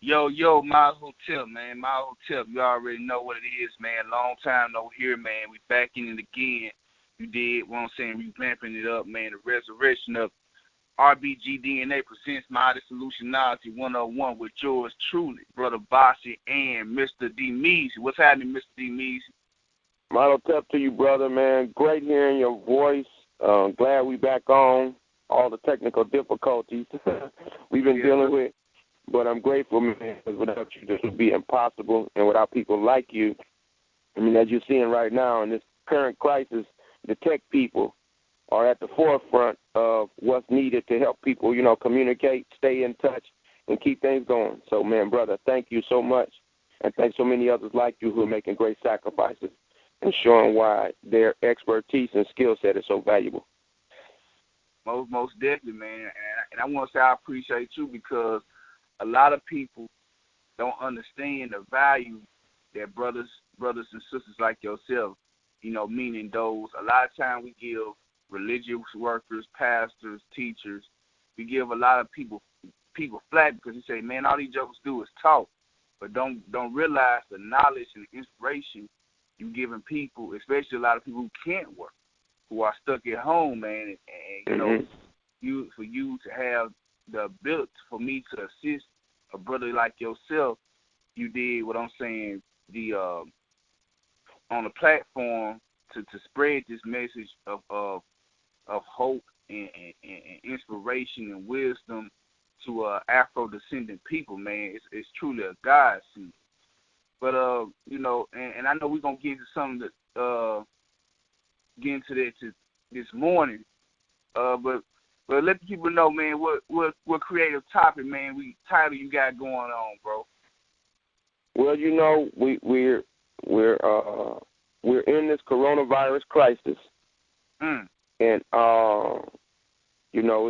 Yo, my hotel, man. My hotel. You already know what it is, man. Long time no here, man. We back in it again. You did what I'm saying, revamping it up, man. The resurrection of RBG DNA presents Mighty Solutionality 101 with yours truly, Brother Bossy and Mr. D. Measy. What's happening, Mr. D. Measy? Model up to you, brother, man. Great hearing your voice. Glad we back on. All the technical difficulties we've been dealing with. But I'm grateful, man, because without you, this would be impossible. And without people like you, I mean, as you're seeing right now in this current crisis, the tech people are at the forefront of what's needed to help people, communicate, stay in touch, and keep things going. So, man, brother, thank you so much. And thanks so many others like you who are making great sacrifices and showing why their expertise and skill set is so valuable. Most definitely, man. And I want to say I appreciate you because a lot of people don't understand the value that brothers and sisters like yourself, meaning those, a lot of time we give religious workers, pastors, teachers, we give a lot of people flack because they say, man, all these jokers do is talk, but don't realize the knowledge and the inspiration you giving people, especially a lot of people who can't work, who are stuck at home, man, and for you to have the ability for me to assist a brother like yourself, you did what I'm saying, on the platform to spread this message of hope and inspiration and wisdom to Afro-descendant people, man. It's truly a godsend. But and I know we're gonna get into something that get into that this morning. But let the people know, man, what creative topic, man, title you got going on, bro. Well, we're in this coronavirus crisis, and it's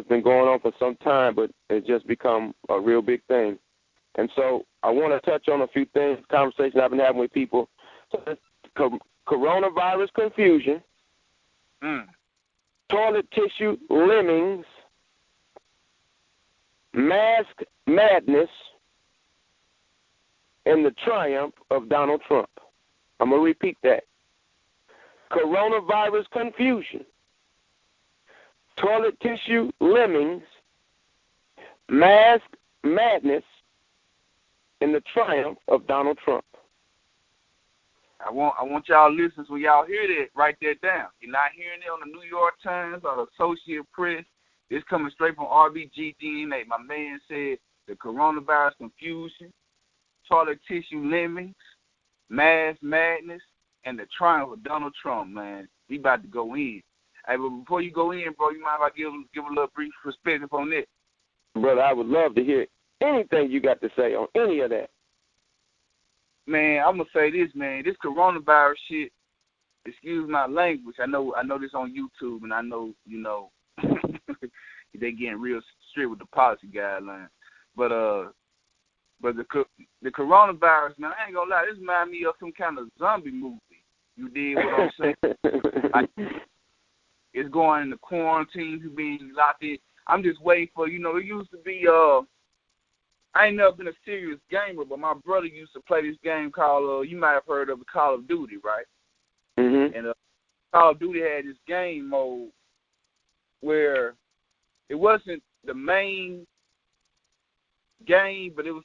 been going on for some time, but it's just become a real big thing. And so I want to touch on a few things, conversations I've been having with people. So coronavirus confusion. Toilet tissue lemmings, mask madness, and the triumph of Donald Trump. I'm going to repeat that. Coronavirus confusion, toilet tissue lemmings, mask madness, and the triumph of Donald Trump. I want y'all listeners, when y'all hear that, write that down. You're not hearing it on the New York Times or the Associated Press. It's coming straight from RBG DNA. My man said the coronavirus confusion, toilet tissue lemmings, mass madness, and the triumph of Donald Trump, man. We about to go in. Hey, but before you go in, bro, you mind if I give a little brief perspective on that? Brother, I would love to hear anything you got to say on any of that. Man, I'm going to say this, man. This coronavirus shit, excuse my language. I know this on YouTube, and I know, they getting real strict with the policy guidelines. But the coronavirus, man, I ain't going to lie. This reminds me of some kind of zombie movie. You did what I'm saying? It's going into quarantine, you being locked in. I'm just waiting for, it used to be, I ain't never been a serious gamer, but my brother used to play this game called, you might have heard of it, Call of Duty, right? Mm-hmm. And Call of Duty had this game mode where it wasn't the main game, but it was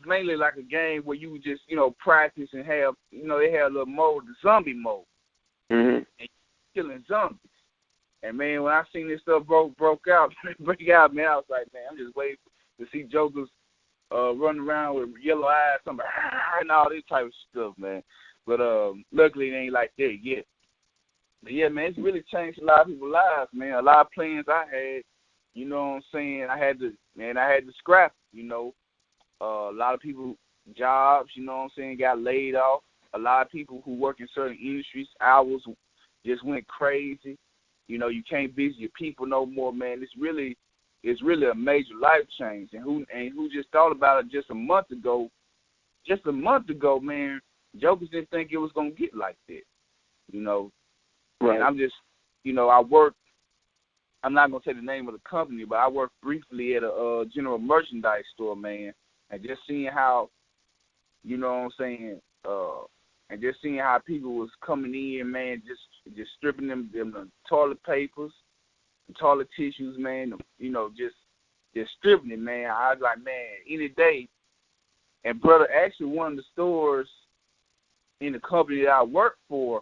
mainly like a game where you would just, practice and have, they had a little mode, the zombie mode. Mm-hmm. And killing zombies. And, man, when I seen this stuff break out, man, I was like, man, I'm just waiting to see jokers running around with yellow eyes, something, and all this type of stuff, man. But luckily it ain't like that yet. But yeah, man, it's really changed a lot of people's lives, man. A lot of plans I had, you know what I'm saying, I had to scrap, a lot of people, jobs, you know what I'm saying, got laid off. A lot of people who work in certain industries, hours just went crazy. You can't visit your people no more, man. It's really a major life change. And who just thought about it just a month ago, man, jokers didn't think it was going to get like that, Right. And I'm just, I work, I'm not going to say the name of the company, but I work briefly at a general merchandise store, man. and just seeing how, you know what I'm saying, and just seeing how people was coming in, man, just stripping them the toilet papers, the toilet tissues, man, you know, just stripping it, man. I was like, man, any day. And brother, actually, one of the stores in the company that I work for,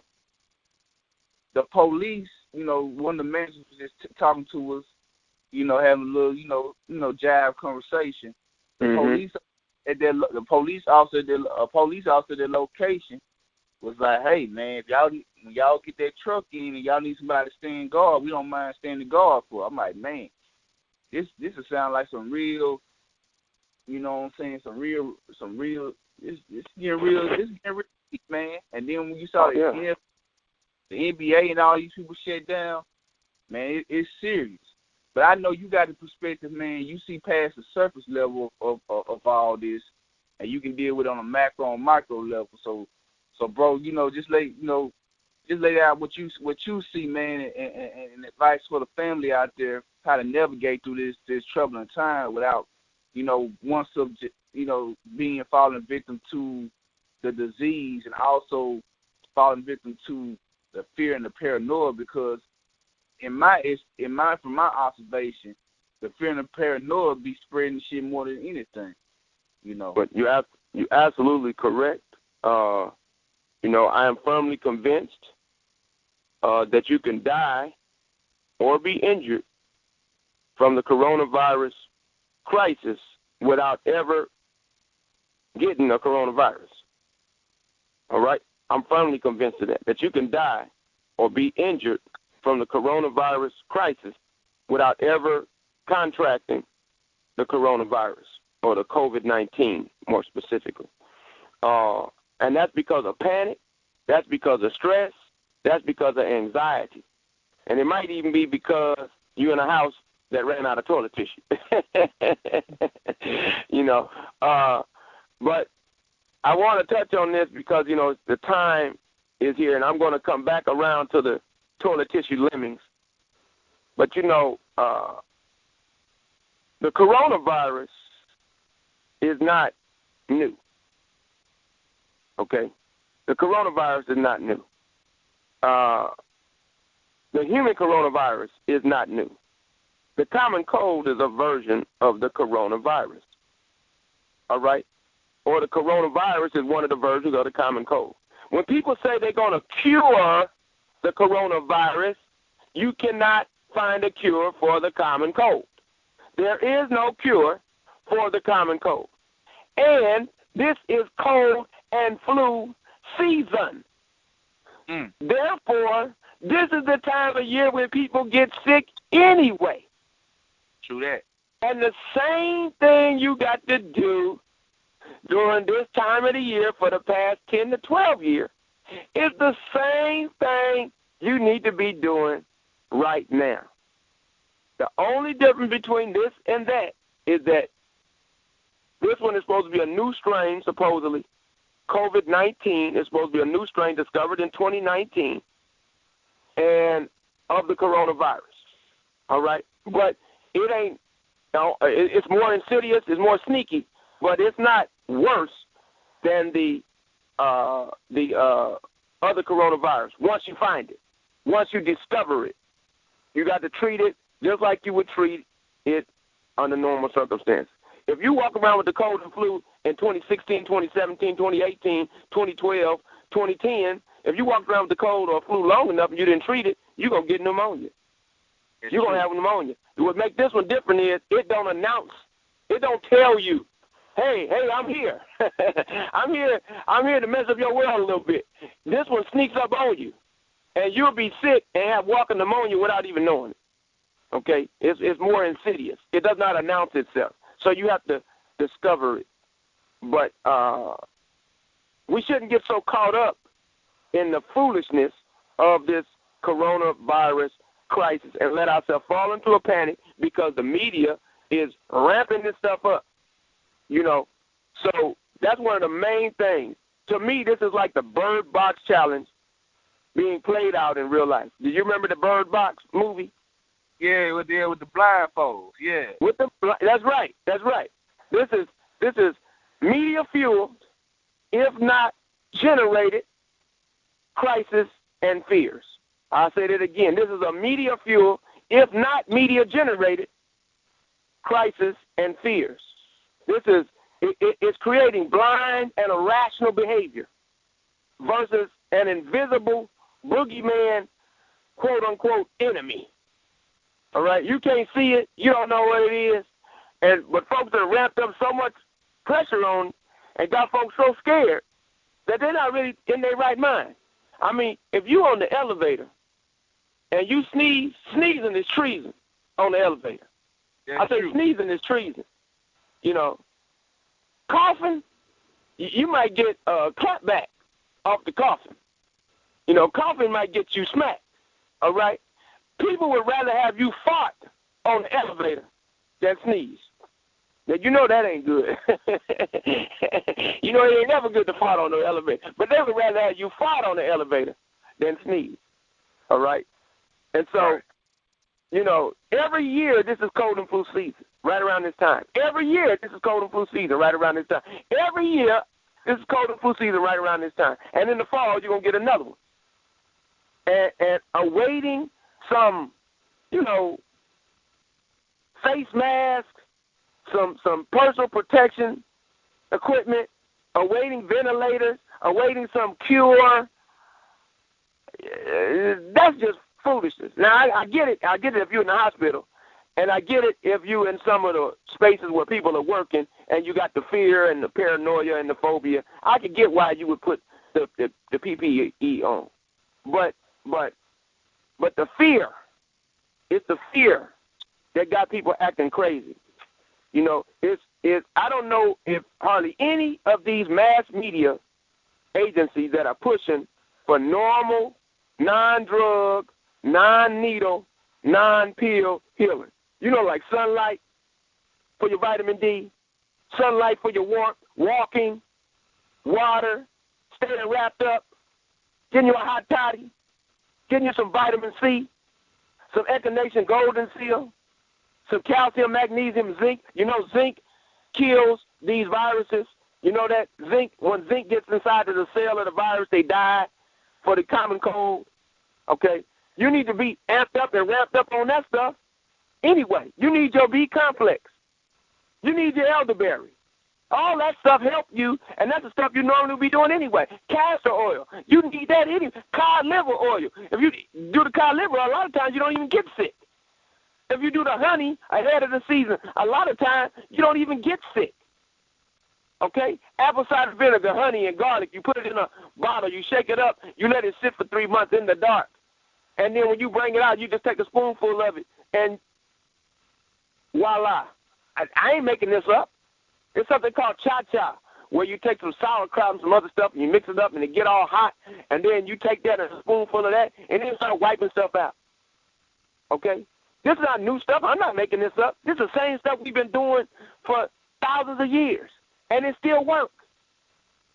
the police, you know, one of the managers was just talking to us, you know, having a little, you know, jive conversation. The police at the police officer at their location was like, hey man, when y'all get that truck in and y'all need somebody to stand guard, we don't mind standing guard for. I'm like, man, this will sound like some real, you know what I'm saying, some real it's getting real, man. And then when you saw the NBA and all these people shut down, man, it's serious. But I know you got the perspective, man. You see past the surface level of all this, and you can deal with it on a macro and micro level. So bro, you know, just lay out what you see, man, and advice for the family out there how to navigate through this troubling time without, you know, one subject, you know, falling victim to the disease and also falling victim to the fear and the paranoia, because from my observation, the fear and the paranoia be spreading shit more than anything, you know. But you're absolutely correct. You know, I am firmly convinced that you can die or be injured from the coronavirus crisis without ever getting a coronavirus. All right? I'm firmly convinced of that you can die or be injured from the coronavirus crisis without ever contracting the coronavirus or the COVID-19, more specifically. And that's because of panic, that's because of stress, that's because of anxiety. And it might even be because you're in a house that ran out of toilet tissue. You know, but I want to touch on this because, you know, the time is here, and I'm going to come back around to the toilet tissue lemmings. But, you know, the coronavirus is not new. Okay? The coronavirus is not new. The human coronavirus is not new. The common cold is a version of the coronavirus. All right? Or the coronavirus is one of the versions of the common cold. When people say they're going to cure the coronavirus, you cannot find a cure for the common cold. There is no cure for the common cold. And this is cold and flu season. Therefore, this is the time of year when people get sick anyway. True that. And the same thing you got to do during this time of the year for the past 10 to 12 years is the same thing you need to be doing right now. The only difference between this and that is that this one is supposed to be a new strain, supposedly. COVID-19 is supposed to be a new strain discovered in 2019 and of the coronavirus. All right? But it ain't, it's more insidious, it's more sneaky, but it's not worse than the other coronavirus. Once you find it, once you discover it, you got to treat it just like you would treat it under normal circumstances. If you walk around with the cold and flu in 2016, 2017, 2018, 2012, 2010, if you walk around with the cold or flu long enough and you didn't treat it, you're going to get pneumonia. You're going to have pneumonia. What makes this one different is it don't announce. It don't tell you, hey, I'm here. I'm here to mess up your world a little bit. This one sneaks up on you, and you'll be sick and have walking pneumonia without even knowing it. Okay? It's more insidious. It does not announce itself. So you have to discover it. But we shouldn't get so caught up in the foolishness of this coronavirus crisis and let ourselves fall into a panic because the media is ramping this stuff up. You know, so that's one of the main things. To me, this is like the Bird Box Challenge being played out in real life. Do you remember the Bird Box movie? Yeah, with the blindfolds. Yeah. That's right. This This is media fueled, if not generated, crisis and fears. I'll say that again. This is a media fueled, if not media generated, crisis and fears. This is it's creating blind and irrational behavior versus an invisible boogeyman, quote unquote, enemy. All right, you can't see it, you don't know what it is, but folks are ramped up so much pressure on and got folks so scared that they're not really in their right mind. I mean, if you on the elevator and you sneezing is treason on the elevator. That's true. Sneezing is treason. You know, coughing, you might get a clapback off the coughing. You know, coughing might get you smacked. All right? People would rather have you fart on the elevator than sneeze. Now, you know that ain't good. You know, it ain't never good to fart on the elevator. But they would rather have you fart on the elevator than sneeze. All right? And so, you know, every year this is cold and flu season, right around this time. Every year this is cold and flu season, right around this time. Every year this is cold and flu season, right around this time. And in the fall, you're going to get another one. And awaiting some, you know, face masks, some personal protection equipment, awaiting ventilators, awaiting some cure. That's just foolishness. Now, I get it. I get it if you're in the hospital, and I get it if you're in some of the spaces where people are working and you got the fear and the paranoia and the phobia. I could get why you would put the PPE on. But the fear, it's the fear that got people acting crazy. You know, I don't know if hardly any of these mass media agencies that are pushing for normal, non-drug, non-needle, non-pill healing. You know, like sunlight for your vitamin D, sunlight for your warmth, walking, water, staying wrapped up, getting you a hot toddy, getting you some vitamin C, some echinacea golden seal, some calcium, magnesium, zinc. You know, zinc kills these viruses. You know that zinc, when zinc gets inside of the cell of the virus, they die for the common cold. Okay? You need to be amped up and ramped up on that stuff anyway. You need your B complex. You need your elderberry. All that stuff help you, and that's the stuff you normally would be doing anyway. Castor oil. You need that anyway. Cod liver oil. If you do the cod liver, a lot of times you don't even get sick. If you do the honey ahead of the season, a lot of times you don't even get sick. Okay? Apple cider vinegar, honey, and garlic, you put it in a bottle, you shake it up, you let it sit for 3 months in the dark. And then when you bring it out, you just take a spoonful of it, and voila. I ain't making this up. It's something called cha-cha, where you take some sauerkraut and some other stuff, and you mix it up, and it get all hot, and then you take that and a spoonful of that, and then start wiping stuff out. Okay? This is not new stuff. I'm not making this up. This is the same stuff we've been doing for thousands of years, and it still works.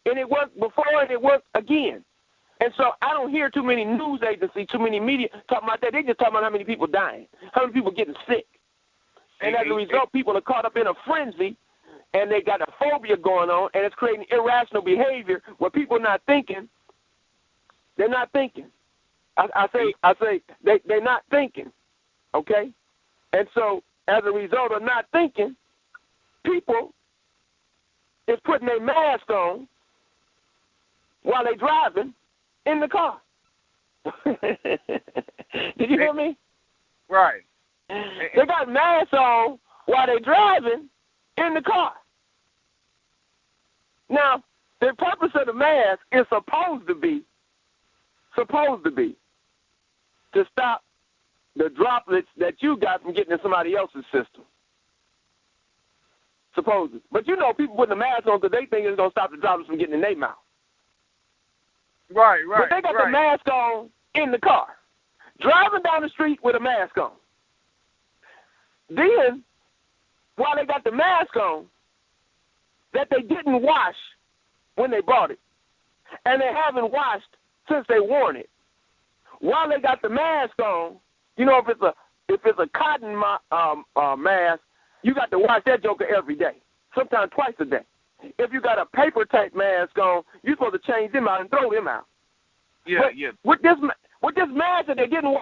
And it worked before, and it worked again. And so I don't hear too many news agencies, too many media talking about that. They just talking about how many people dying, how many people getting sick. And as a result, people are caught up in a frenzy, and they got a phobia going on, and it's creating irrational behavior where people are not thinking. They're not thinking. I say they're not thinking. Okay? And so, as a result of not thinking, people is putting their mask on while they're driving in the car. Did you hear me? Right. They got masks on while they're driving in the car. Now, the purpose of the mask is supposed to be to stop the droplets that you got from getting in somebody else's system. Supposedly. But you know people putting the mask on because they think it's going to stop the droplets from getting in their mouth. Right. But they got the mask on in the car, driving down the street with a mask on. Then, while they got the mask on, that they didn't wash when they bought it, and they haven't washed since they worn it. While they got the mask on, you know, if it's a cotton mask, you got to wash that joker every day. sometimes twice a day. If you got a paper tape mask on, you're supposed to change them out and throw them out. Yeah, but yeah. With this mask that they're getting.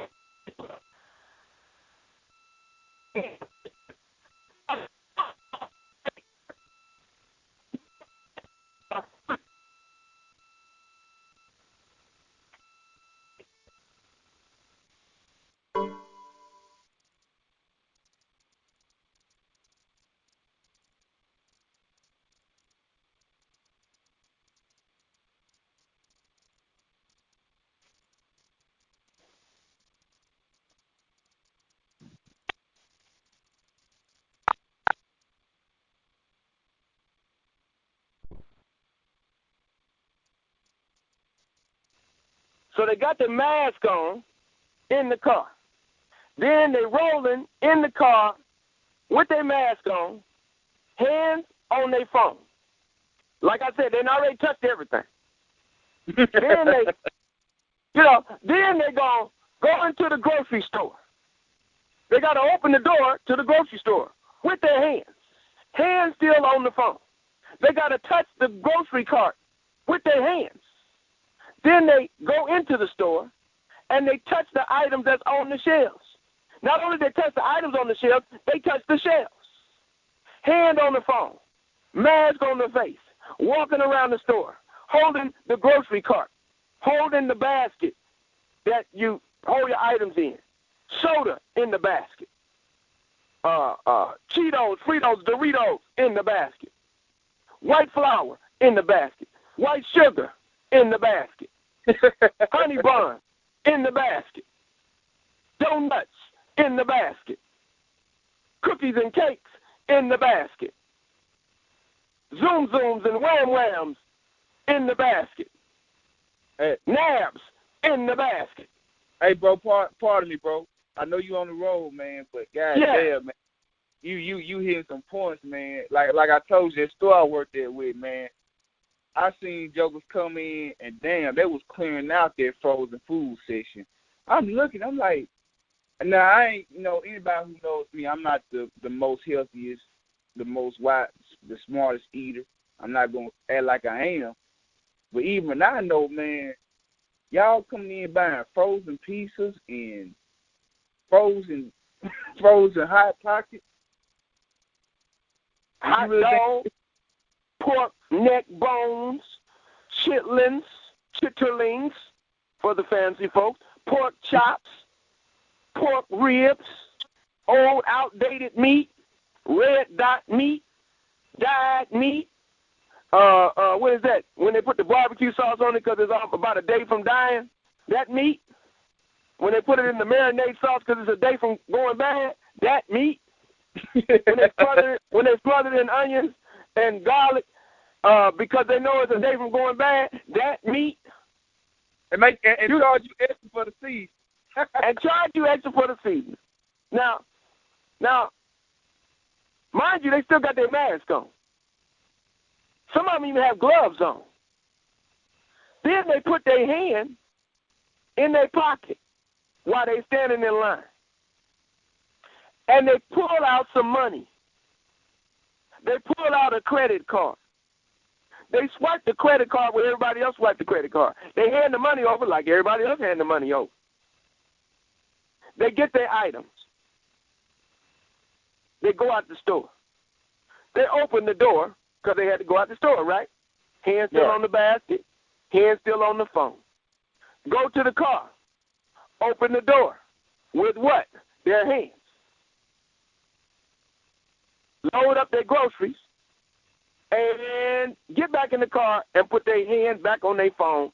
So they got the mask on in the car. Then they rolling in the car with their mask on, hands on their phone. Like I said, they already touched everything. Then they, then they go into the grocery store. They got to open the door to the grocery store with their hands still on the phone. They got to touch the grocery cart with their hands. Then they go into the store and they touch the items that's on the shelves. Not only they touch the items on the shelves, they touch the shelves. Hand on the phone, mask on the face, walking around the store, holding the grocery cart, holding the basket that you hold your items in, soda in the basket, Cheetos, Fritos, Doritos in the basket, white flour in the basket, white sugar in the basket, honey bun in the basket, donuts in the basket, cookies and cakes in the basket, zoom zooms and wham whams in the basket, Hey, nabs in the basket. hey, bro, pardon me, bro. I know you on the road, man, but goddamn, man, you hitting some points, man. Like I told you, that store I worked there with, man. I seen jokers come in and damn, they was clearing out their frozen food section. I'm looking, I'm like, now I ain't, anybody who knows me, I'm not the most healthiest, the most wise, the smartest eater. I'm not gonna act like I am. But even I know, man, y'all coming in buying frozen pizzas and frozen hot pockets. Hot dog, pork neck bones, chitterlings for the fancy folks, pork chops, pork ribs, old outdated meat, red dot meat, dyed meat. What is that? When they put the barbecue sauce on it because it's about a day from dying, that meat. When they put it in the marinade sauce because it's a day from going bad, that meat. when they smother it in onions and garlic because they know it's a day from going bad, that meat. And charge you extra for the seed. And charge you extra for the seed. Now, mind you, they still got their mask on. Some of them even have gloves on. Then they put their hand in their pocket while they standing in line. And they pull out some money. They pull out a credit card. They swipe the credit card where everybody else swiped the credit card. They hand the money over like everybody else hand the money over. They get their items. They go out the store. They open the door because they had to go out the store, right? Hand still on the basket, hand still on the phone. Go to the car. Open the door. With what? Their hands. Load up their groceries, and get back in the car and put their hands back on their phone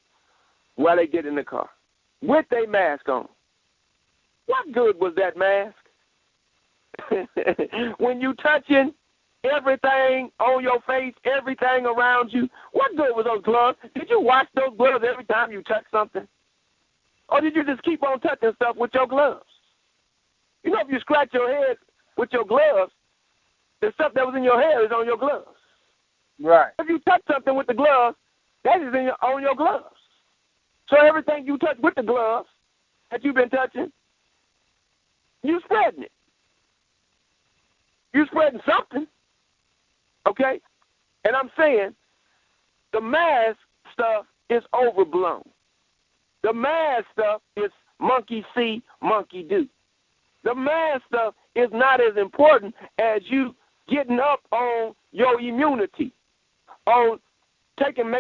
while they get in the car with their mask on. What good was that mask? When you touching everything on your face, everything around you, what good was those gloves? Did you wash those gloves every time you touch something? Or did you just keep on touching stuff with your gloves? You know, if you scratch your head with your gloves, the stuff that was in your hair is on your gloves. Right. If you touch something with the gloves, that is on your gloves. So everything you touch with the gloves that you've been touching, you spreading it. You spreading something. Okay? And I'm saying the mask stuff is overblown. The mask stuff is monkey see, monkey do. The mask stuff is not as important as you getting up on your immunity, on taking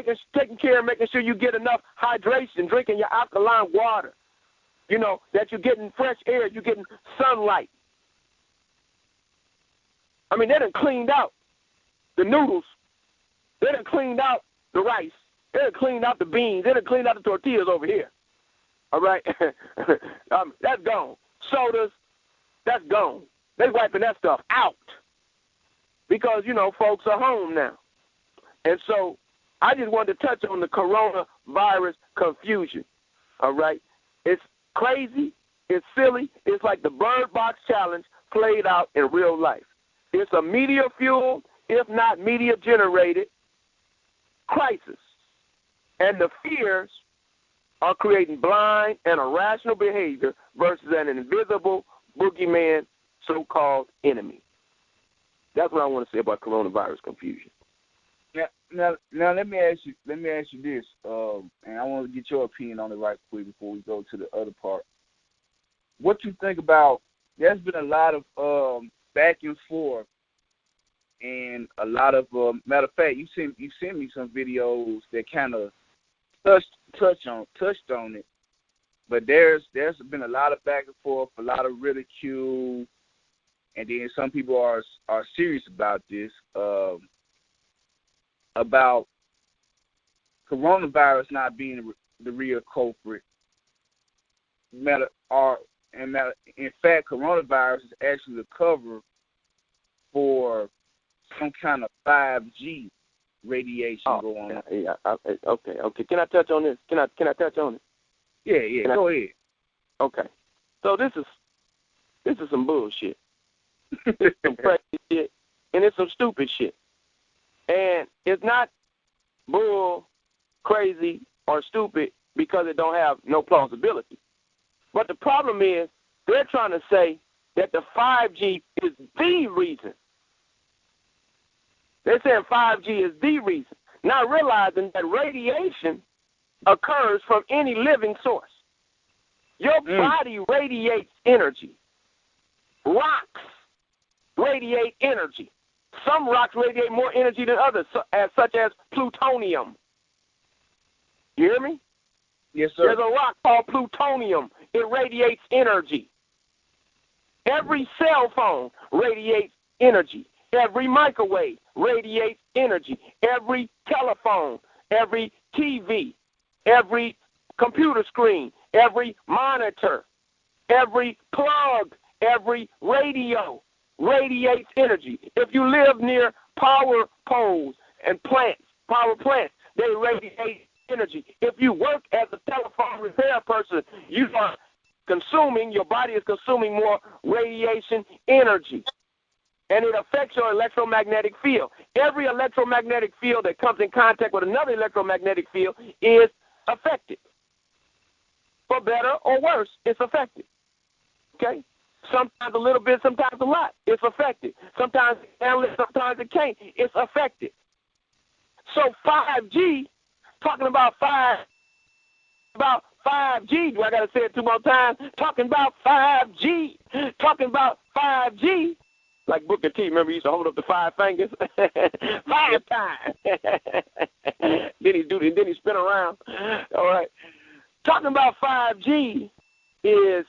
care of making sure you get enough hydration, drinking your alkaline water, that you're getting fresh air, you're getting sunlight. I mean, they done cleaned out the noodles. They done cleaned out the rice. They done cleaned out the beans. They done cleaned out the tortillas over here. All right? That's gone. Sodas, that's gone. They wiping that stuff out because, folks are home now. And so I just wanted to touch on the coronavirus confusion. All right? It's crazy. It's silly. It's like the Bird Box Challenge played out in real life. It's a media-fueled, if not media-generated, crisis. And the fears are creating blind and irrational behavior versus an invisible boogeyman, so-called enemy. That's what I want to say about coronavirus confusion. Now, let me ask you this, and I want to get your opinion on it right quick before we go to the other part. What you think about? There's been a lot of back and forth, and a lot of matter of fact, you sent me some videos that kind of touched on it, but there's been a lot of back and forth, a lot of ridicule, and then some people are serious about this, about coronavirus not being the real culprit. In fact, coronavirus is actually the cover for some kind of 5G radiation going on. Yeah. Okay. Can I touch on this? Can I touch on it? Yeah. Go ahead. Okay. So this is some bullshit. It's some crazy shit, and it's some stupid shit. And it's not bull, crazy, or stupid because it don't have no plausibility. But the problem is they're trying to say that the 5G is the reason. They're saying 5G is the reason, not realizing that radiation occurs from any living source. Your body radiates energy. Rocks radiate energy. Some rocks radiate more energy than others, such as plutonium. You hear me? Yes, sir. There's a rock called plutonium. It radiates energy. Every cell phone radiates energy. Every microwave radiates energy. Every telephone, every TV, every computer screen, every monitor, every plug, every radio radiates energy. If you live near power poles and power plants, they radiate energy. If you work as a telephone repair person, your body is consuming more radiation energy. And it affects your electromagnetic field. Every electromagnetic field that comes in contact with another electromagnetic field is affected. For better or worse, it's affected. Okay? Sometimes a little bit, sometimes a lot. It's affected. Sometimes it can handle it, sometimes it can't. It's affected. So 5G, talking about 5G, do I got to say it 2 more times? Talking about 5G, like Booker T, remember he used to hold up the 5 fingers? 5 times. then he spin around. All right. Talking about 5G is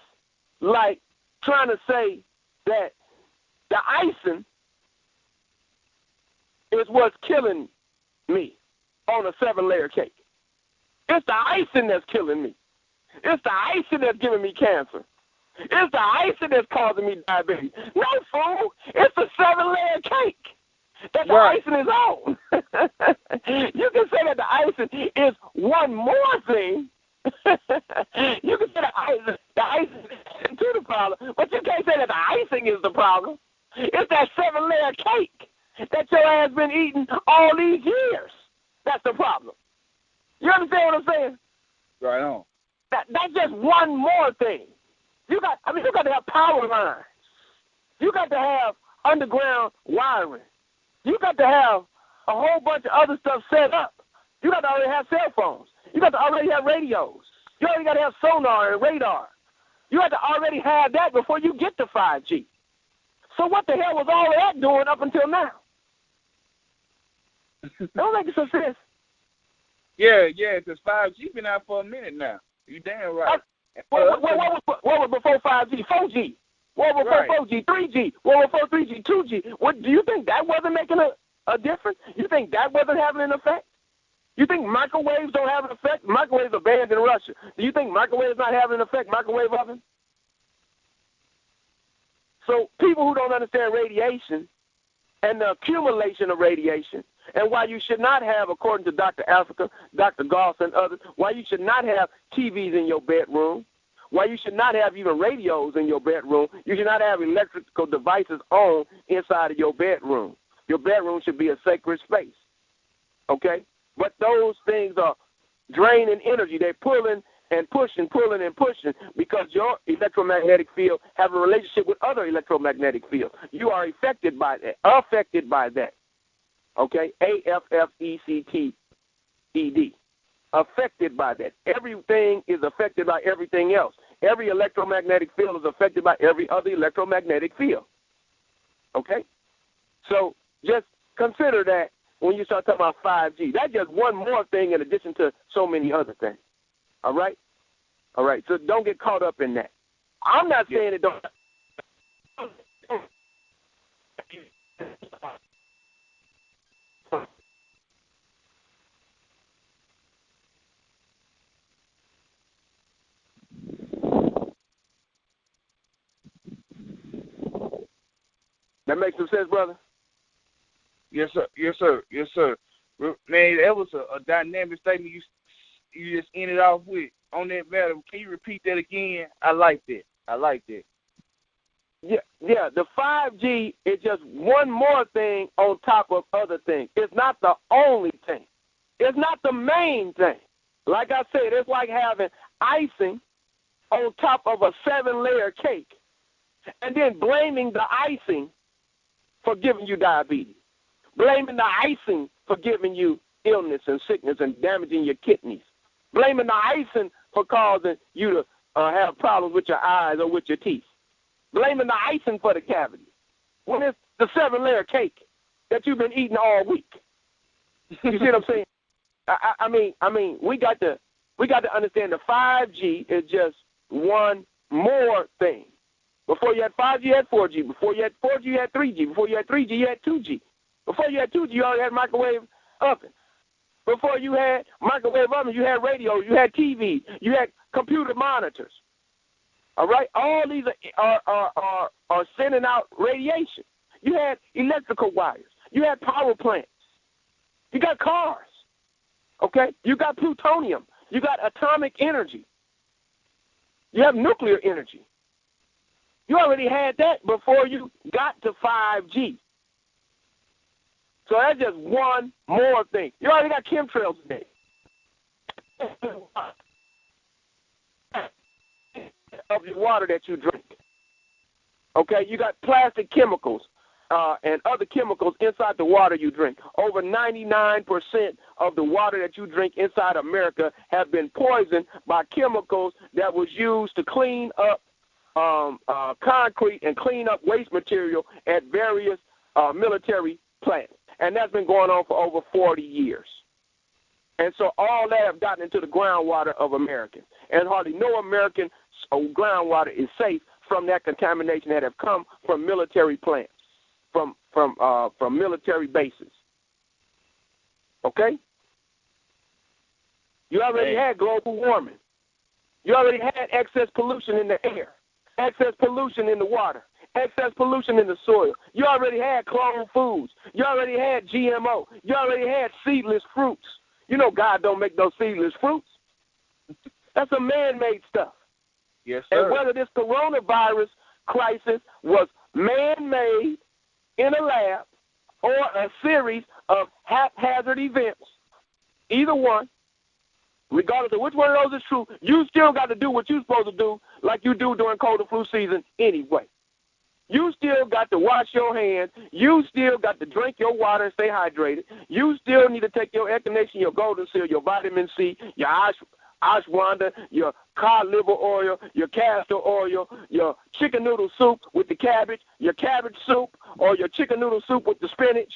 like trying to say that the icing is what's killing me on a 7-layer cake. It's the icing that's killing me. It's the icing that's giving me cancer. It's the icing that's causing me diabetes. No, fool. It's a 7-layer cake that the icing is on. You can say that the icing is one more thing. You can say the icing is to the problem, but you can't say that the icing is the problem. It's that 7-layer cake that your ass been eating all these years. That's the problem. You understand what I'm saying? Right on. That's just one more thing. You got to have power lines. You got to have underground wiring. You got to have a whole bunch of other stuff set up. You got to already have cell phones. You got to already have radios. You already got to have sonar and radar. You got to already have that before you get to 5G. So what the hell was all of that doing up until now? Don't make some sense. Yeah, because 5G been out for a minute now. You damn right. What was before 5G? 4G. What was before 4G? 3G. What was before 3G? 2G. What, do you think that wasn't making a difference? You think that wasn't having an effect? You think microwaves don't have an effect? Microwaves are banned in Russia. Do you think microwaves not having an effect? Microwave oven? So people who don't understand radiation and the accumulation of radiation and why you should not have, according to Dr. Africa, Dr. Goss, and others, why you should not have TVs in your bedroom, why you should not have even radios in your bedroom, you should not have electrical devices on inside of your bedroom. Your bedroom should be a sacred space, okay? But those things are draining energy. They're pulling and pushing, pulling and pushing, because your electromagnetic field have a relationship with other electromagnetic fields. You are affected by that, okay? AFFECTED, affected by that. Everything is affected by everything else. Every electromagnetic field is affected by every other electromagnetic field, okay? So just consider that when you start talking about 5G. That's just one more thing in addition to so many other things. All right? All right. So don't get caught up in that. I'm not saying it don't. That makes some sense, brother? Yes, sir. Yes, sir. Yes, sir. Man, that was a dynamic statement you just ended off with on that matter. Can you repeat that again? I like that. Yeah. The 5G is just one more thing on top of other things. It's not the only thing. It's not the main thing. Like I said, it's like having icing on top of a 7-layer cake and then blaming the icing for giving you diabetes, blaming the icing for giving you illness and sickness and damaging your kidneys, blaming the icing for causing you to have problems with your eyes or with your teeth, blaming the icing for the cavity, when it's the 7-layer cake that you've been eating all week. You see what I'm saying? I mean, we got to understand the 5G is just one more thing. Before you had 5G, you had 4G. Before you had 4G, you had 3G. Before you had 3G, you had 2G. Before you had 2G, you already had microwave oven. Before you had microwave ovens, you had radios, you had TV, you had computer monitors. All right? All these are sending out radiation. You had electrical wires. You had power plants. You got cars. Okay? You got plutonium. You got atomic energy. You have nuclear energy. You already had that before you got to 5G. So that's just one more thing. You already got chemtrails today. Of the water that you drink. Okay, you got plastic chemicals and other chemicals inside the water you drink. Over 99% of the water that you drink inside America have been poisoned by chemicals that was used to clean up concrete and clean up waste material at various military plants. And that's been going on for over 40 years. And so all that have gotten into the groundwater of Americans. And hardly no American groundwater is safe from that contamination that have come from military plants, from military bases. Okay? You already had global warming. You already had excess pollution in the air, excess pollution in the water, excess pollution in the soil. You already had cloned foods. You already had GMO. You already had seedless fruits. You know God don't make those seedless fruits. That's a man-made stuff. Yes, sir. And whether this coronavirus crisis was man-made in a lab or a series of haphazard events, either one, regardless of which one of those is true, you still got to do what you're supposed to do like you do during cold and flu season anyway. You still got to wash your hands. You still got to drink your water and stay hydrated. You still need to take your echinacea, your golden seal, your vitamin C, your ashwagandha, your cod liver oil, your castor oil, your chicken noodle soup with the cabbage, your cabbage soup, or your chicken noodle soup with the spinach.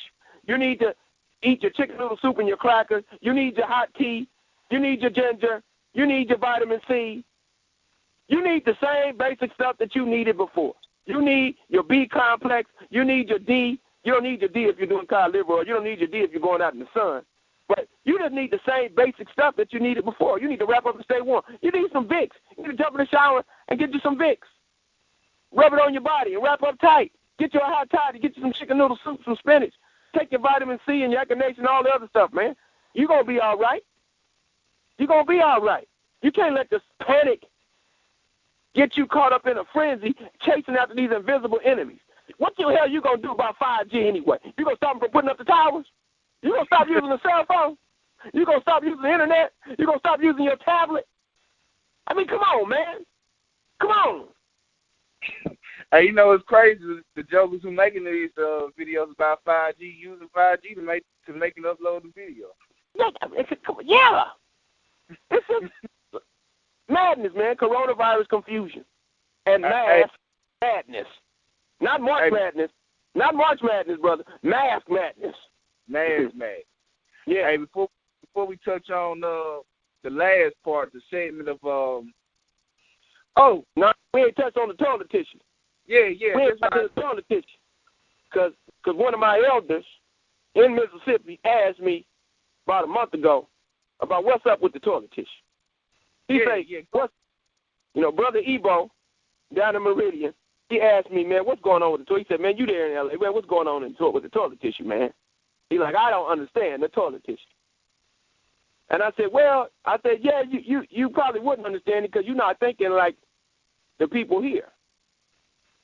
You need to eat your chicken noodle soup and your crackers. You need your hot tea. You need your ginger. You need your vitamin C. You need the same basic stuff that you needed before. You need your B complex. You need your D. You don't need your D if you're doing cod liver oil. You don't need your D if you're going out in the sun. But you just need the same basic stuff that you needed before. You need to wrap up and stay warm. You need some Vicks. You need to jump in the shower and get you some Vicks. Rub it on your body and wrap up tight. Get you a hot toddy. Get you some chicken noodle soup, some spinach. Take your vitamin C and your echinacea and all the other stuff, man. You're going to be all right. You're going to be all right. You can't let this panic get you caught up in a frenzy chasing after these invisible enemies. What the hell you going to do about 5G anyway? You going to stop them from putting up the towers? You going to stop using the cell phone? You going to stop using the internet? You going to stop using your tablet? I mean, come on, man. Come on. Hey, you know, it's crazy, the jokers who making these videos about 5G, using 5G to make and upload the video. Yeah. It's just madness, man. Coronavirus confusion. And madness. Not March Madness. Not March Madness, brother. Mask madness. Mask madness. Yeah. Hey, before we touch on the last part, the segment of no, we ain't touched on the toilet tissue. Yeah. We ain't touched on the toilet tissue. Because one of my elders in Mississippi asked me about a month ago about what's up with the toilet tissue. He said, Brother Ebo down in Meridian, he asked me, man, what's going on with the toilet? He said, man, you there in L.A., man, what's going on with the toilet tissue, man? He's like, I don't understand the toilet tissue. And I said, yeah, you probably wouldn't understand it because you're not thinking like the people here.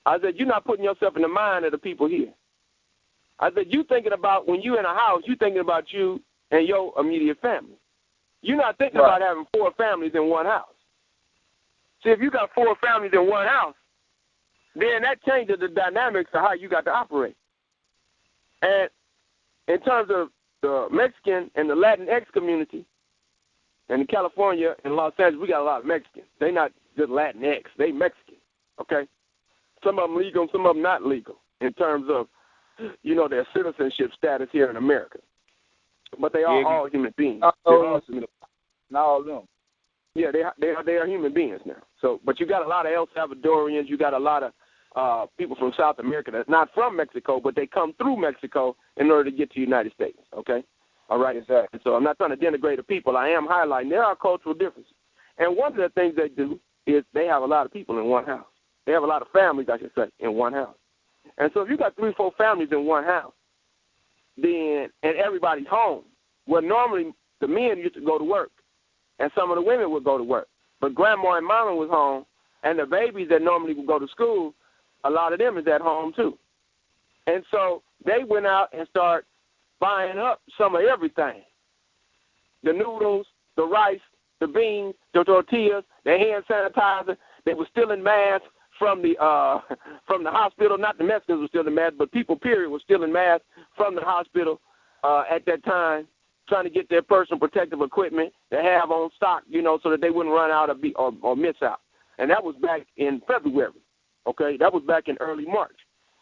I said, you're not putting yourself in the mind of the people here. I said, you thinking about when you in a house, you thinking about you and your immediate family. You're not thinking about having 4 families in one house. See, if you got 4 families in one house, then that changes the dynamics of how you got to operate. And in terms of the Mexican and the Latinx community, and in California and Los Angeles, we got a lot of Mexicans. They not just Latinx, they Mexican, okay? Some of them legal, some of them not legal in terms of, their citizenship status here in America. But they are all human beings. Not all of them. Yeah, they are human beings now. So, but you got a lot of El Salvadorians. You got a lot of people from South America that's not from Mexico, but they come through Mexico in order to get to the United States. Okay, all right. Exactly. So I'm not trying to denigrate the people. I am highlighting there are cultural differences. And one of the things they do is they have a lot of people in one house. They have a lot of families, I should say, in one house. And so if you got 3 or 4 families in one house, then and everybody's home, well, normally the men used to go to work, and some of the women would go to work. But grandma and mama was home, and the babies that normally would go to school, a lot of them is at home too. And so they went out and started buying up some of everything. The noodles, the rice, the beans, the tortillas, the hand sanitizer. They were stealing masks from the hospital. Not the Mexicans were stealing masks, but people, period, were stealing masks from the hospital at that time, trying to get their personal protective equipment to have on stock, so that they wouldn't run out or miss out. And that was back in February, okay? That was back in early March.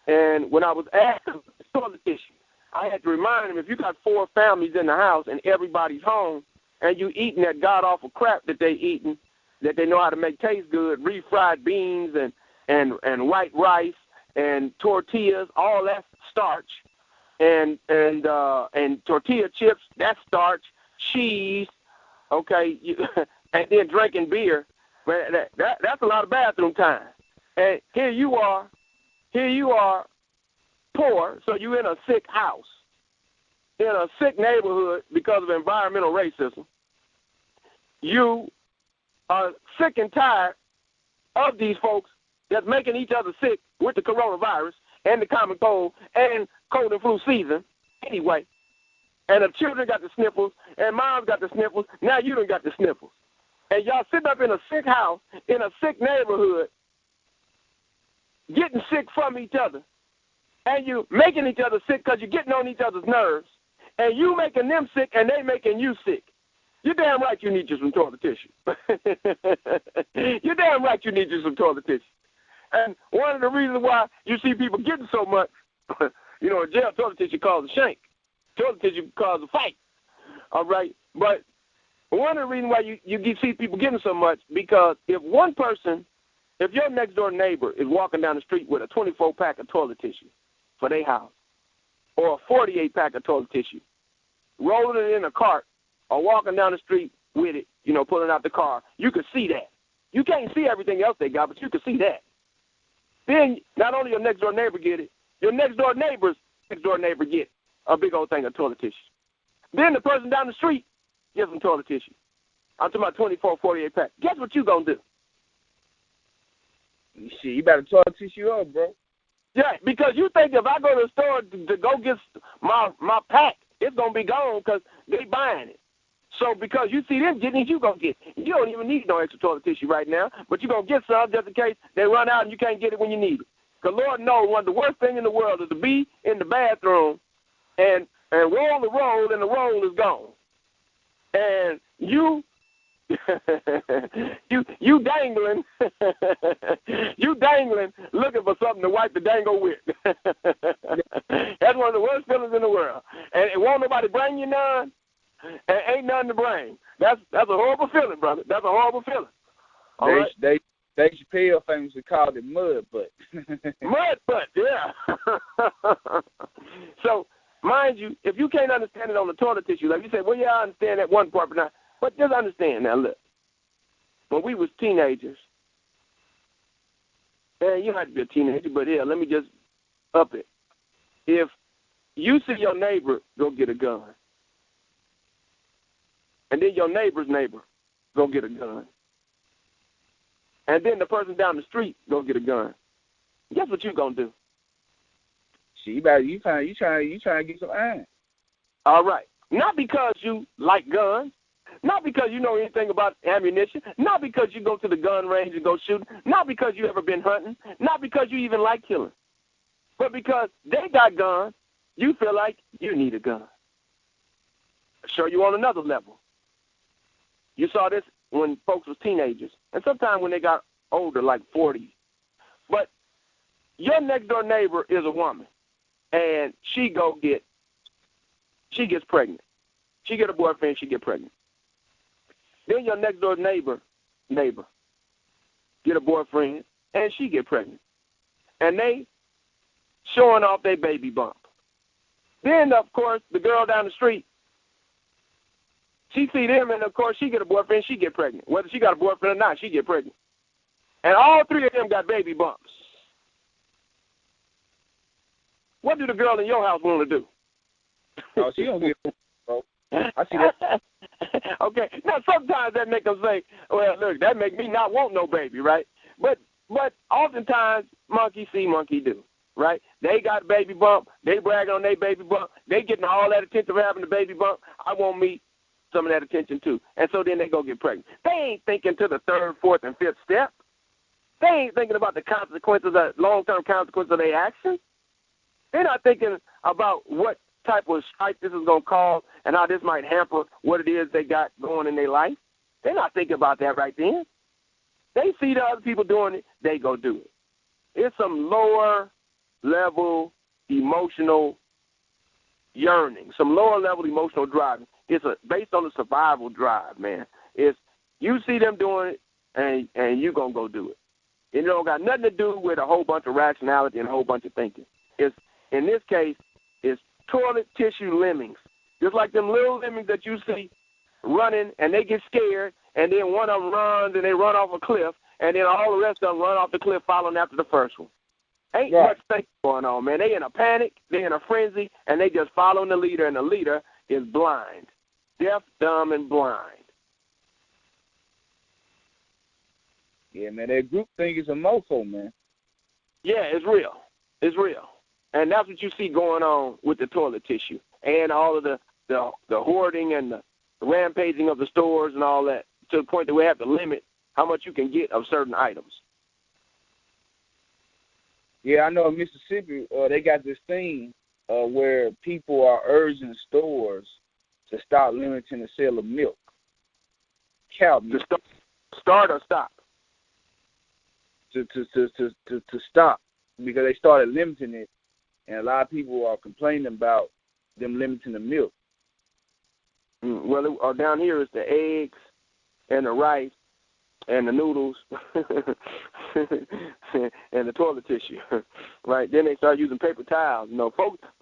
And when I was asked the toilet tissue, I had to remind them, if you got 4 families in the house and everybody's home and you eating that god-awful crap that they eating, that they know how to make taste good, refried beans and white rice and tortillas, all that starch, and tortilla chips, that's starch, cheese, okay, and then drinking beer. Man, that's a lot of bathroom time. And here you are poor, so you're in a sick house, in a sick neighborhood because of environmental racism. You are sick and tired of these folks that's making each other sick with the coronavirus and the common cold and cold and flu season anyway. And the children got the sniffles, and mom's got the sniffles. Now you done got the sniffles. And y'all sitting up in a sick house, in a sick neighborhood, getting sick from each other. and you making each other sick because you're getting on each other's nerves, and you making them sick and they making you sick. You're damn right you need you some toilet tissue. You're damn right you need you some toilet tissue. And one of the reasons why you see people getting so much, in jail, toilet tissue causes a shank. Toilet tissue causes a fight. All right? But one of the reasons why you see people getting so much, because if your next door neighbor is walking down the street with a 24-pack of toilet tissue for their house, or a 48-pack of toilet tissue, rolling it in a cart, or walking down the street with it, pulling out the car, you can see that. You can't see everything else they got, but you can see that. Then not only your next door neighbor get it, your next door neighbor get a big old thing of toilet tissue. Then the person down the street gets some toilet tissue. I'm talking about 24, 48-pack. Guess what you gonna do? Shit, you better toilet tissue up, bro. Yeah, because you think if I go to the store to go get my pack, it's gonna be gone because they buying it. So because you see them getting it, you gonna get it. You don't even need no extra toilet tissue right now, but you're gonna get some just in case they run out and you can't get it when you need it. Because Lord knows one of the worst things in the world is to be in the bathroom and roll the roll and the roll is gone. And you you dangling looking for something to wipe the dangle with. That's one of the worst feelings in the world. And won't nobody bring you none, and ain't nothing to bring. That's a horrible feeling, brother. That's a horrible feeling. All right? Dave Chappelle famously called it mud butt. Mud butt, yeah. So, mind you, if you can't understand it on the toilet tissue, like you say, well, yeah, I understand that one part, but just understand now, look. When we was teenagers, man, you don't have to be a teenager, but here, let me just up it. If you see your neighbor go get a gun, and then your neighbor's neighbor go get a gun, and then the person down the street go get a gun, guess what you gonna do? See, you trying to get some iron. All right. Not because you like guns, not because you know anything about ammunition, not because you go to the gun range and go shooting, not because you ever been hunting, not because you even like killing, but because they got guns, you feel like you need a gun. I'll show you on another level. You saw this when folks was teenagers, and sometimes when they got older, like 40. But your next door neighbor is a woman, and she gets pregnant. She get a boyfriend, she get pregnant. Then your next door neighbor get a boyfriend, and she get pregnant. And they showing off their baby bump. Then, of course, the girl down the street, she see them, and, of course, she get a boyfriend, she get pregnant. Whether she got a boyfriend or not, she get pregnant. And all three of them got baby bumps. What do the girl in your house want to do? Oh, she don't get it, bro. I see that. Okay. Now, sometimes that make them say, well, look, that make me not want no baby, right? But oftentimes, monkey see, monkey do, right? They got a baby bump. They bragging on their baby bump. They getting all that attention for having the baby bump. I want me some of that attention, too. And so then they go get pregnant. They ain't thinking to the third, fourth, and fifth step. They ain't thinking about the consequences, long-term consequences of their actions. They're not thinking about what type of strife this is going to cause and how this might hamper what it is they got going in their life. They're not thinking about that right then. They see the other people doing it, they go do it. It's some lower-level emotional yearning, some lower-level emotional driving. It's based on the survival drive, man. It's you see them doing it, and you going to go do it. It don't got nothing to do with a whole bunch of rationality and a whole bunch of thinking. It's, in this case, it's toilet tissue lemmings. Just like them little lemmings that you see running, and they get scared, and then one of them runs, and they run off a cliff, and then all the rest of them run off the cliff following after the first one. Ain't much thinking going on, man. They in a panic, they in a frenzy, and they just following the leader, and the leader is blind. Deaf, dumb, and blind. Yeah, man, that group thing is a mofo, man. Yeah, it's real. It's real. And that's what you see going on with the toilet tissue and all of the hoarding and the rampaging of the stores and all that, to the point that we have to limit how much you can get of certain items. Yeah, I know in Mississippi, they got this thing where people are urging stores to stop limiting the sale of milk, cow milk. To start or stop? To stop, because they started limiting it, and a lot of people are complaining about them limiting the milk. Well, down here it's the eggs and the rice and the noodles and the toilet tissue, right? Then they start using paper towels. You know,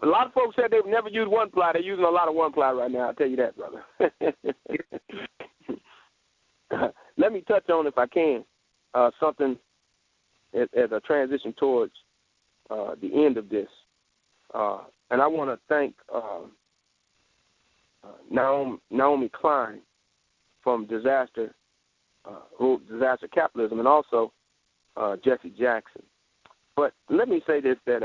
a lot of folks said they've never used one ply. They're using a lot of one ply right now. I'll tell you that, brother. Let me touch on, if I can, something as a transition towards the end of this. And I want to thank Naomi Klein from Disaster Capitalism, and also Jesse Jackson. But let me say this, that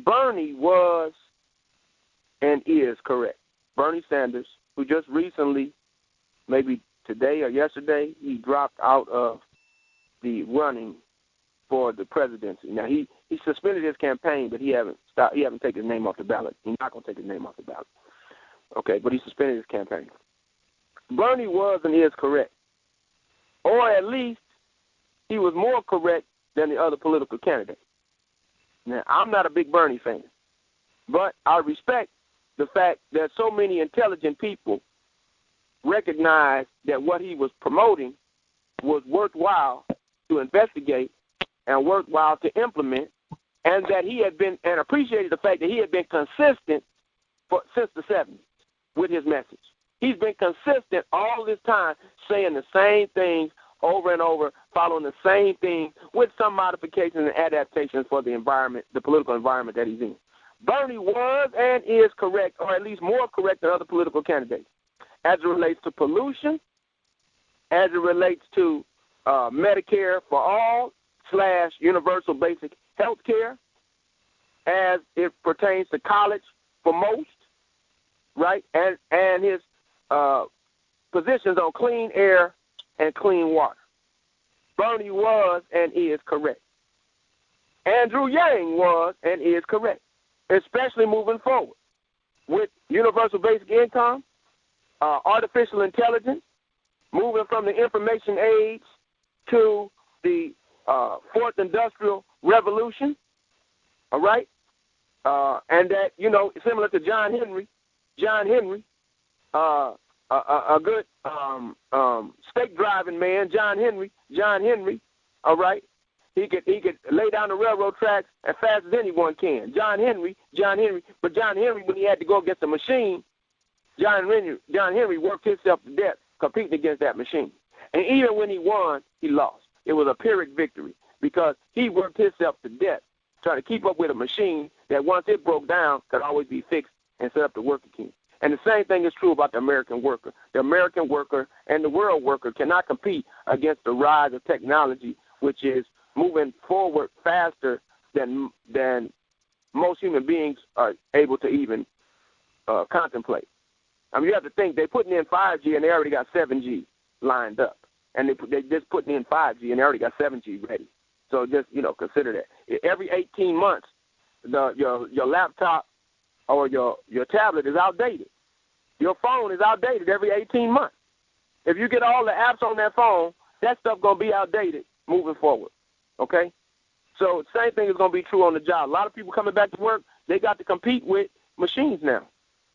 Bernie was and is correct. Bernie Sanders, who just recently, maybe today or yesterday, he dropped out of the running for the presidency. Now, he suspended his campaign, but he haven't taken his name off the ballot. He's not going to take his name off the ballot. Okay, but he suspended his campaign. Bernie was and is correct. Or at least he was more correct than the other political candidates. Now, I'm not a big Bernie fan, but I respect the fact that so many intelligent people recognized that what he was promoting was worthwhile to investigate and worthwhile to implement, and that he had been, and appreciated the fact that he had been consistent since the 70s with his message. He's been consistent all this time, saying the same things over and over, following the same things with some modifications and adaptations for the environment, the political environment that he's in. Bernie was and is correct, or at least more correct than other political candidates, as it relates to pollution, as it relates to Medicare for all / universal basic health care, as it pertains to college for most, right? And his positions on clean air and clean water. Bernie was and is correct. Andrew Yang was and is correct, especially moving forward with universal basic income, artificial intelligence, moving from the information age to the fourth industrial revolution, all right? And that, you know, similar to John Henry, a good stake driving man, John Henry, all right? He could lay down the railroad tracks as fast as anyone can. John Henry, but John Henry, when he had to go against the machine, John Henry worked himself to death competing against that machine. And even when he won, he lost. It was a Pyrrhic victory because he worked himself to death trying to keep up with a machine that once it broke down could always be fixed and set up to work again. And the same thing is true about the American worker. The American worker and the world worker cannot compete against the rise of technology, which is moving forward faster than most human beings are able to even contemplate. I mean, you have to think they're putting in 5G and they already got 7G lined up. And they just putting in 5G and they already got 7G ready. So just, you know, consider that. Every 18 months, your laptop or your tablet is outdated. Your phone is outdated every 18 months. If you get all the apps on that phone, that stuff going to be outdated moving forward, okay? So same thing is going to be true on the job. A lot of people coming back to work, they got to compete with machines now,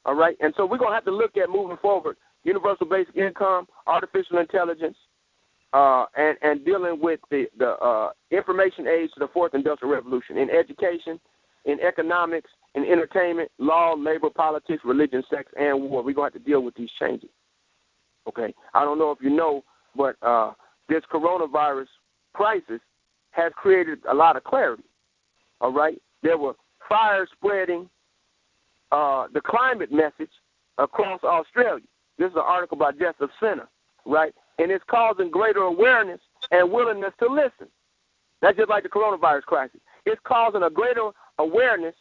all right? And so we're going to have to look at moving forward universal basic income, artificial intelligence, and dealing with the information age to the fourth industrial revolution in education, in economics, in entertainment, law, labor, politics, religion, sex, and war. We're going to have to deal with these changes. Okay? I don't know if you know, but this coronavirus crisis has created a lot of clarity. All right? There were fires spreading the climate message across Australia. This is an article by Joseph Sinner, right? And it's causing greater awareness and willingness to listen. That's just like the coronavirus crisis. It's causing a greater awareness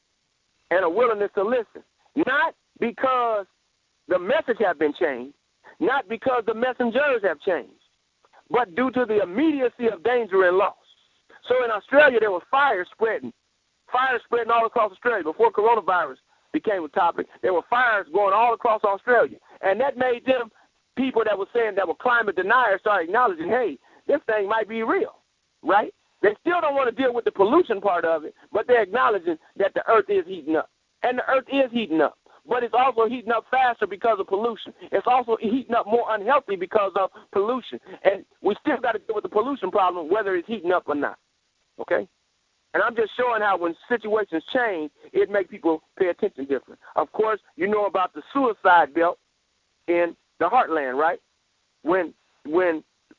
and a willingness to listen. Not because the message has been changed, not because the messengers have changed, but due to the immediacy of danger and loss. So in Australia, there was fire spreading all across Australia. Before coronavirus became a topic, there were fires going all across Australia. And that made them, people that were saying that were climate deniers, start acknowledging, hey, this thing might be real, right? They still don't want to deal with the pollution part of it, but they're acknowledging that the earth is heating up. And the earth is heating up, but it's also heating up faster because of pollution. It's also heating up more unhealthy because of pollution. And we still got to deal with the pollution problem, whether it's heating up or not, okay? And I'm just showing how when situations change, it makes people pay attention different. Of course, you know about the suicide belt in the heartland, right? When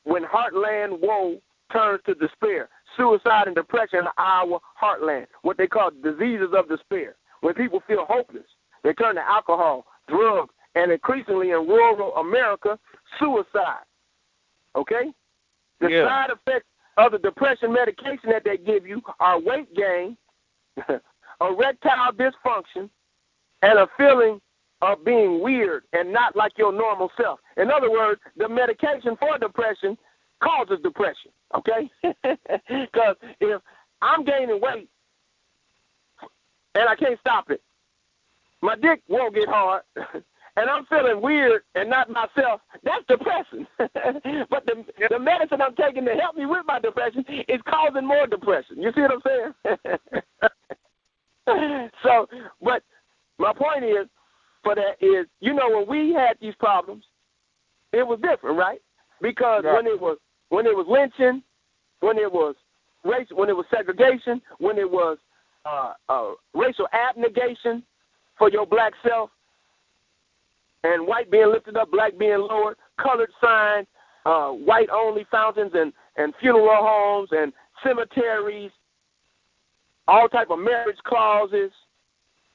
heartland woe turns to despair, suicide and depression in our heartland, what they call diseases of despair. When people feel hopeless, they turn to alcohol, drugs, and increasingly in rural America, suicide. Okay? The side effects of the depression medication that they give you are weight gain, erectile dysfunction, and a feeling of being weird and not like your normal self. In other words, the medication for depression causes depression, okay? Because if I'm gaining weight and I can't stop it, my dick won't get hard, and I'm feeling weird and not myself, that's depressing. But the medicine I'm taking to help me with my depression is causing more depression. You see what I'm saying? So, but my point is, for that is, you know, when we had these problems, it was different, right? Because when it was lynching, when it was race, when it was segregation, when it was racial abnegation for your black self, and white being lifted up, black being lowered, colored signs, white-only fountains and funeral homes and cemeteries, all type of marriage clauses,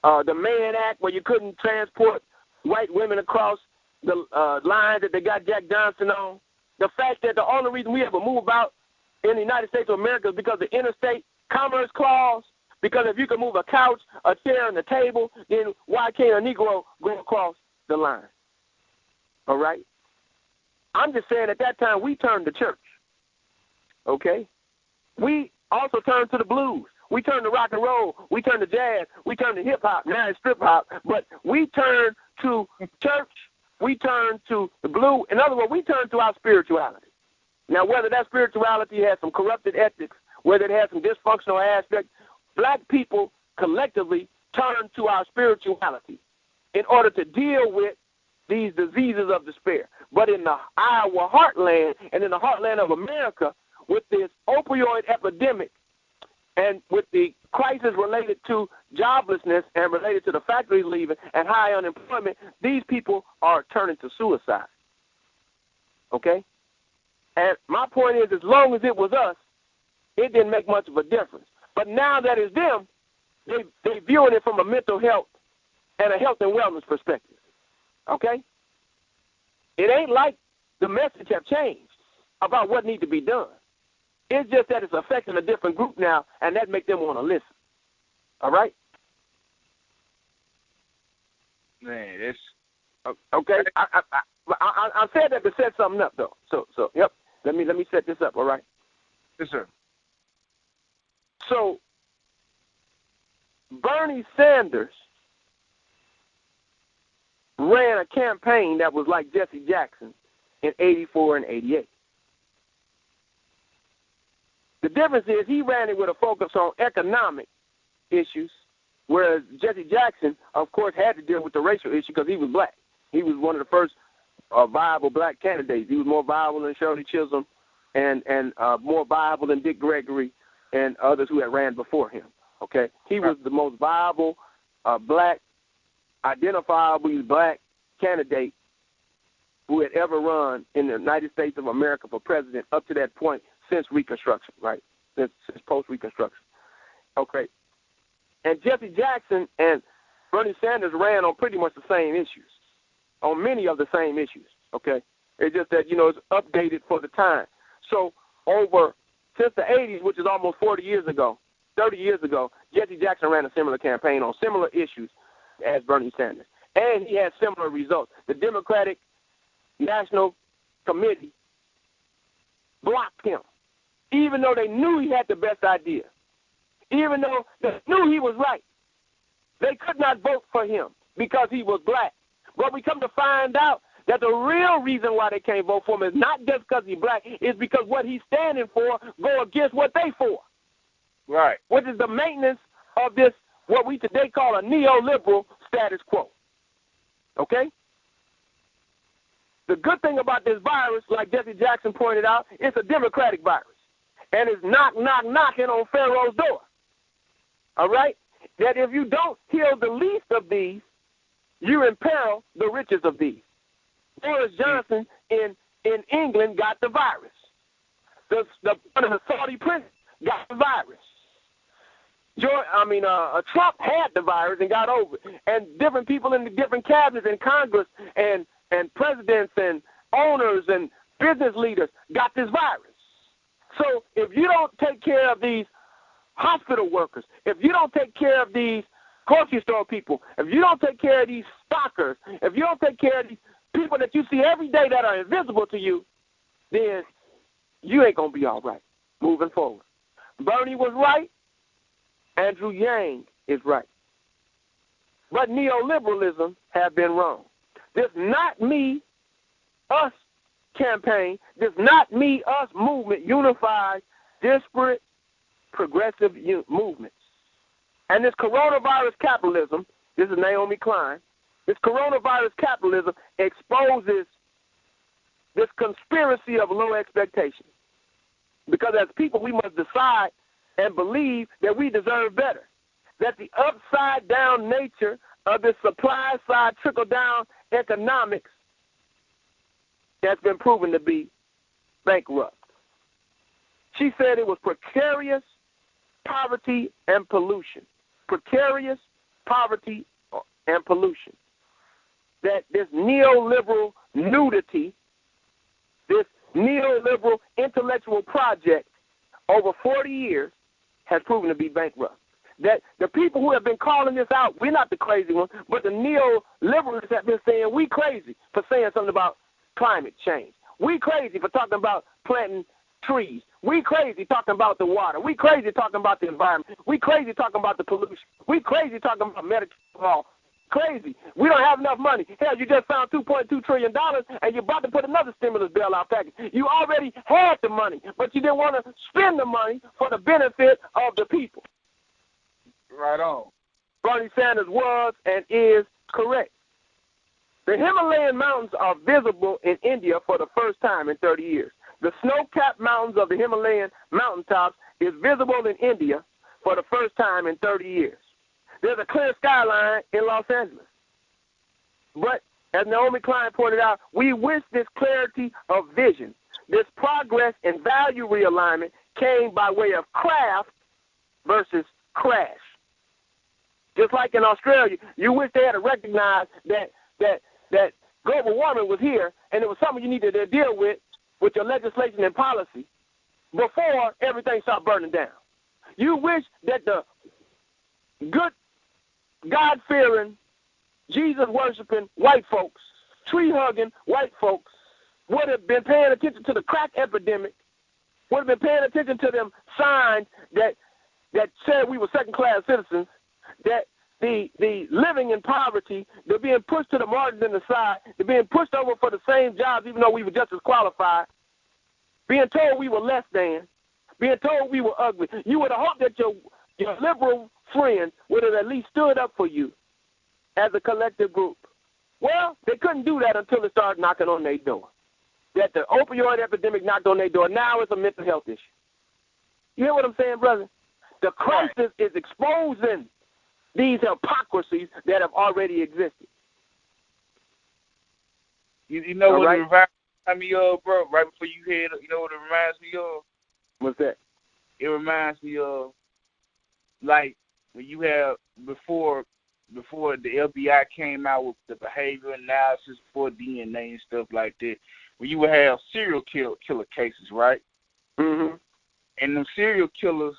the Mann Act where you couldn't transport white women across the line that they got Jack Johnson on, the fact that the only reason we ever move out in the United States of America is because of the interstate commerce clause, because if you can move a couch, a chair, and a table, then why can't a Negro go across the line? All right? I'm just saying at that time we turned to church, okay? We also turned to the blues. We turned to rock and roll. We turned to jazz. We turned to hip-hop. Now it's strip-hop. But we turned to church. We turned to the blue. In other words, we turned to our spirituality. Now, whether that spirituality has some corrupted ethics, whether it has some dysfunctional aspects, black people collectively turned to our spirituality in order to deal with these diseases of despair. But in our heartland and in the heartland of America, with this opioid epidemic and with the crisis related to joblessness and related to the factories leaving and high unemployment, these people are turning to suicide. Okay? And my point is, as long as it was us, it didn't make much of a difference. But now that it's them, they viewing it from a mental health and a health and wellness perspective. Okay? It ain't like the message have changed about what needs to be done. It's just that it's affecting a different group now, and that makes them want to listen. All right? Man, it's okay. I said that to set something up, though. So yep. Let me set this up. All right. Yes, sir. So Bernie Sanders ran a campaign that was like Jesse Jackson in '84 and '88. The difference is he ran it with a focus on economic issues, whereas Jesse Jackson, of course, had to deal with the racial issue because he was black. He was one of the first viable black candidates. He was more viable than Shirley Chisholm and more viable than Dick Gregory and others who had ran before him. Okay? He was the most viable black, identifiable black candidate who had ever run in the United States of America for president up to that point since Reconstruction, right? Since post-Reconstruction. Okay. And Jesse Jackson and Bernie Sanders ran on pretty much the same issues, on many of the same issues, okay? It's just that, it's updated for the time. So since the 80s, which is almost 40 years ago, 30 years ago, Jesse Jackson ran a similar campaign on similar issues as Bernie Sanders. And he had similar results. The Democratic National Committee blocked him, even though they knew he had the best idea, even though they knew he was right. They could not vote for him because he was black. But we come to find out that the real reason why they can't vote for him is not just because he's black, it's because what he's standing for go against what they for. Right. Which is the maintenance of this, what we today call a neoliberal status quo. Okay? The good thing about this virus, like Jesse Jackson pointed out, it's a democratic virus. And it's knocking on Pharaoh's door. All right? That if you don't heal the least of these, you imperil the richest of these. Boris Johnson in England got the virus. One of the Saudi princes got the virus. Trump had the virus and got over it. And different people in the different cabinets in Congress and presidents and owners and business leaders got this virus. So if you don't take care of these hospital workers, if you don't take care of these grocery store people, if you don't take care of these stockers, if you don't take care of these people that you see every day that are invisible to you, then you ain't going to be all right moving forward. Bernie was right. Andrew Yang is right. But neoliberalism have been wrong. This not me, us campaign, this not me, us movement unifies disparate progressive movements. And this coronavirus capitalism, this is Naomi Klein, this coronavirus capitalism exposes this conspiracy of low expectations. Because as people, we must decide and believe that we deserve better. That the upside-down nature of this supply-side trickle-down economics has been proven to be bankrupt. She said it was precarious, poverty, and pollution. Precarious, poverty, and pollution. That this neoliberal nudity, this neoliberal intellectual project over 40 years has proven to be bankrupt. That the people who have been calling this out, we're not the crazy ones, but the neoliberals have been saying we crazy for saying something about climate change. We crazy for talking about planting trees. We crazy talking about the water. We crazy talking about the environment. We crazy talking about the pollution. We crazy talking about medical law. Crazy. We don't have enough money. Hell, you just found $2.2 trillion and you're about to put another stimulus bailout package. You already had the money, but you didn't want to spend the money for the benefit of the people. Right on. Bernie Sanders was and is correct. The Himalayan mountains are visible in India for the first time in 30 years. The snow-capped mountains of the Himalayan mountaintops is visible in India for the first time in 30 years. There's a clear skyline in Los Angeles. But, as Naomi Klein pointed out, we wish this clarity of vision, this progress and value realignment came by way of craft versus crash. Just like in Australia, you wish they had to recognize that global warming was here and it was something you needed to deal with your legislation and policy before everything started burning down. You wish that the good, God-fearing, Jesus-worshiping white folks, tree-hugging white folks would have been paying attention to the crack epidemic, would have been paying attention to them signs that said we were second-class citizens, that the living in poverty, they're being pushed to the margins and the side, they're being pushed over for the same jobs even though we were just as qualified, being told we were less than, being told we were ugly. You would have hoped that your liberal friends would have at least stood up for you as a collective group. Well, they couldn't do that until it started knocking on their door. That the opioid epidemic knocked on their door. Now it's a mental health issue. You hear what I'm saying, brother? The crisis is exposing these hypocrisies that have already existed. You know what it reminds me of, bro? Right before you head, you know what it reminds me of? What's that? It reminds me of, like, when you have, before the FBI came out with the behavior analysis for DNA and stuff like that, when you would have serial killer cases, right? Mm-hmm. And them serial killers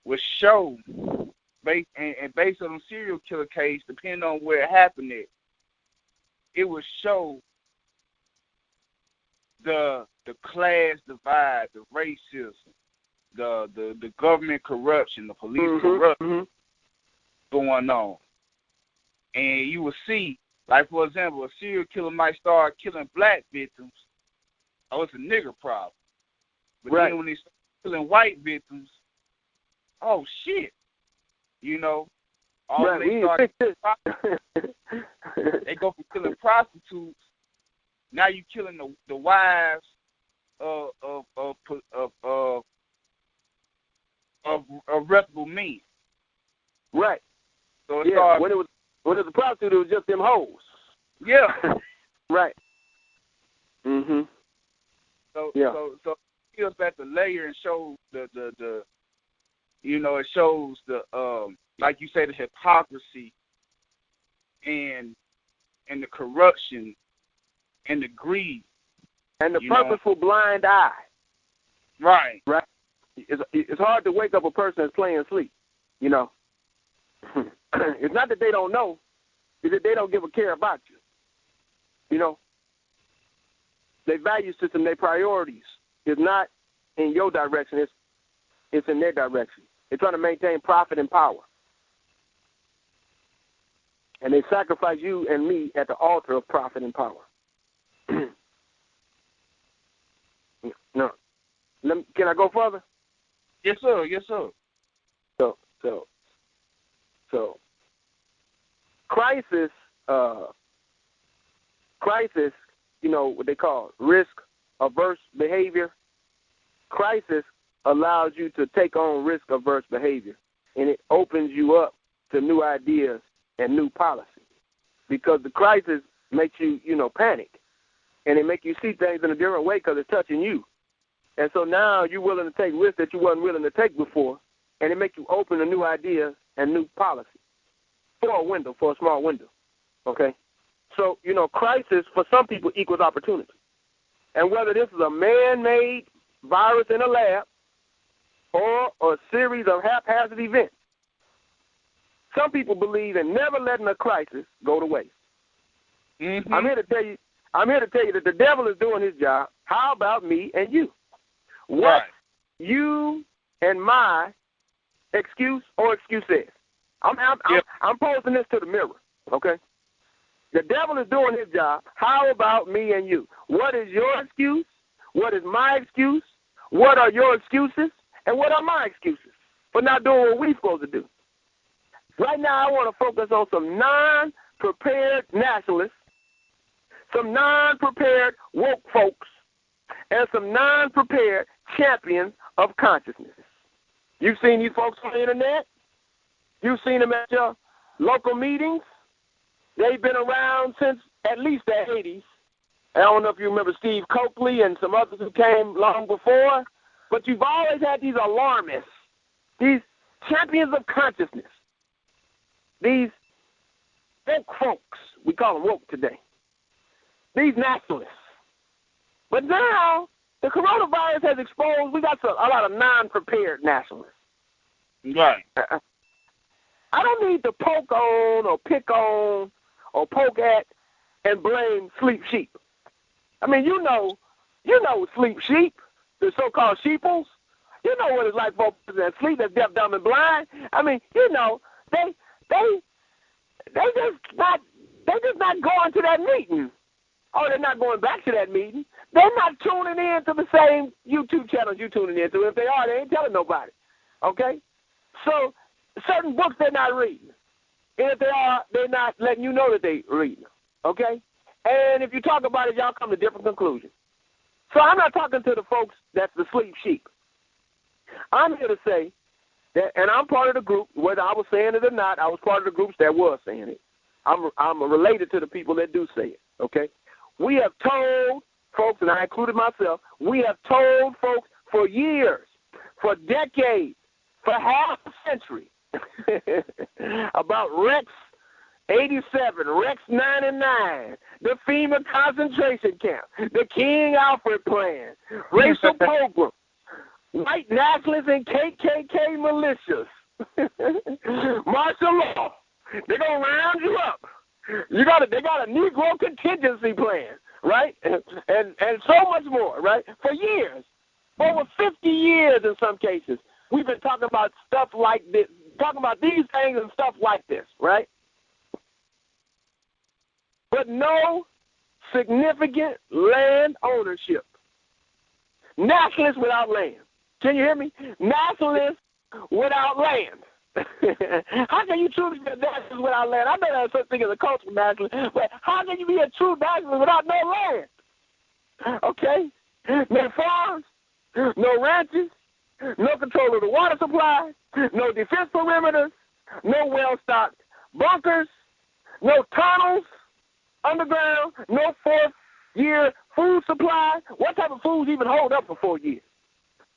would show, based on the serial killer case, depending on where it happened at, it would show the class divide, the racism, the government corruption, the police corruption going on. And you will see, like, for example, a serial killer might start killing black victims. Oh, it's a nigger problem. But then when they start killing white victims, oh, shit. You know, all they start they go from killing prostitutes, now you killing the wives of reputable men. Right. So it started, when it was a prostitute, it was just them hoes. Yeah. Right. So it peels back the layer and shows the you know, it shows the like you say, the hypocrisy and the corruption and the greed and the purposeful blind eye. Right. Right. It's hard to wake up a person that's playing sleep. You know. It's not that they don't know; it's that they don't give a care about you. You know. Their value system, their priorities is not in your direction. It's in their direction. They're trying to maintain profit and power. And they sacrifice you and me at the altar of profit and power. No. Can I go further? Yes, sir. Yes, sir. So crisis, you know, what they call risk-averse behavior. Crisis allows you to take on risk-averse behavior, and it opens you up to new ideas and new policy, because the crisis makes you, panic, and it makes you see things in a different way because it's touching you. And so now you're willing to take risks that you wasn't willing to take before, and it makes you open to new ideas and new policy for a small window, okay? So, crisis for some people equals opportunity. And whether this is a man-made virus in a lab or a series of haphazard events, some people believe in never letting a crisis go to waste. Mm-hmm. I'm here to tell you that the devil is doing his job. How about me and you? What you and my excuse or excuse is. I'm posing this to the mirror, okay? The devil is doing his job. How about me and you? What is your excuse? What is my excuse? What are your excuses? And what are my excuses for not doing what we're supposed to do? Right now, I want to focus on some non-prepared nationalists, some non-prepared woke folks, and some non-prepared champions of consciousness. You've seen these folks on the internet. You've seen them at your local meetings. They've been around since at least the 80s. I don't know if you remember Steve Coakley and some others who came long before, but you've always had these alarmists, these champions of consciousness, these woke folks. We call them woke today. These nationalists. But now the coronavirus has exposed, we got a lot of non-prepared nationalists. Right. I don't need to poke on or pick on or poke at and blame sleep sheep. I mean, you know sleep sheep, the so-called sheeples. You know what it's like for that sleep, that's deaf, dumb, and blind. I mean, they just not going to that meeting. Or they're not going back to that meeting. They're not tuning in to the same YouTube channels you're tuning in to. If they are, they ain't telling nobody. Okay? So certain books they're not reading. And if they are, they're not letting you know that they're reading. Okay? And if you talk about it, y'all come to different conclusions. So I'm not talking to the folks that's the sleep sheep. I'm here to say that, and I'm part of the group, whether I was saying it or not, I was part of the groups that was saying it. I'm related to the people that do say it. Okay? We have told folks, and I included myself, we have told folks for years, for decades, for half a century about Rex 87, Rex 99, the FEMA concentration camp, the King Alfred plan, racial pogrom, white nationalists and KKK militias, martial law. They're going to round you up. They got a Negro contingency plan. right? And so much more, right? For years, over 50 years in some cases, we've been talking about stuff like this, talking about these things and stuff like this, right? But no significant land ownership. Nationalists without land. Can you hear me? Nationalists without land. How can you truly be a nationalist without land? I know there's such thing as a cultural nationalist, but how can you be a true nationalist without no land? Okay? No farms, no ranches, no control of the water supply, no defense perimeters, no well-stocked bunkers, no tunnels underground, no fourth-year food supply. What type of foods even hold up for 4 years?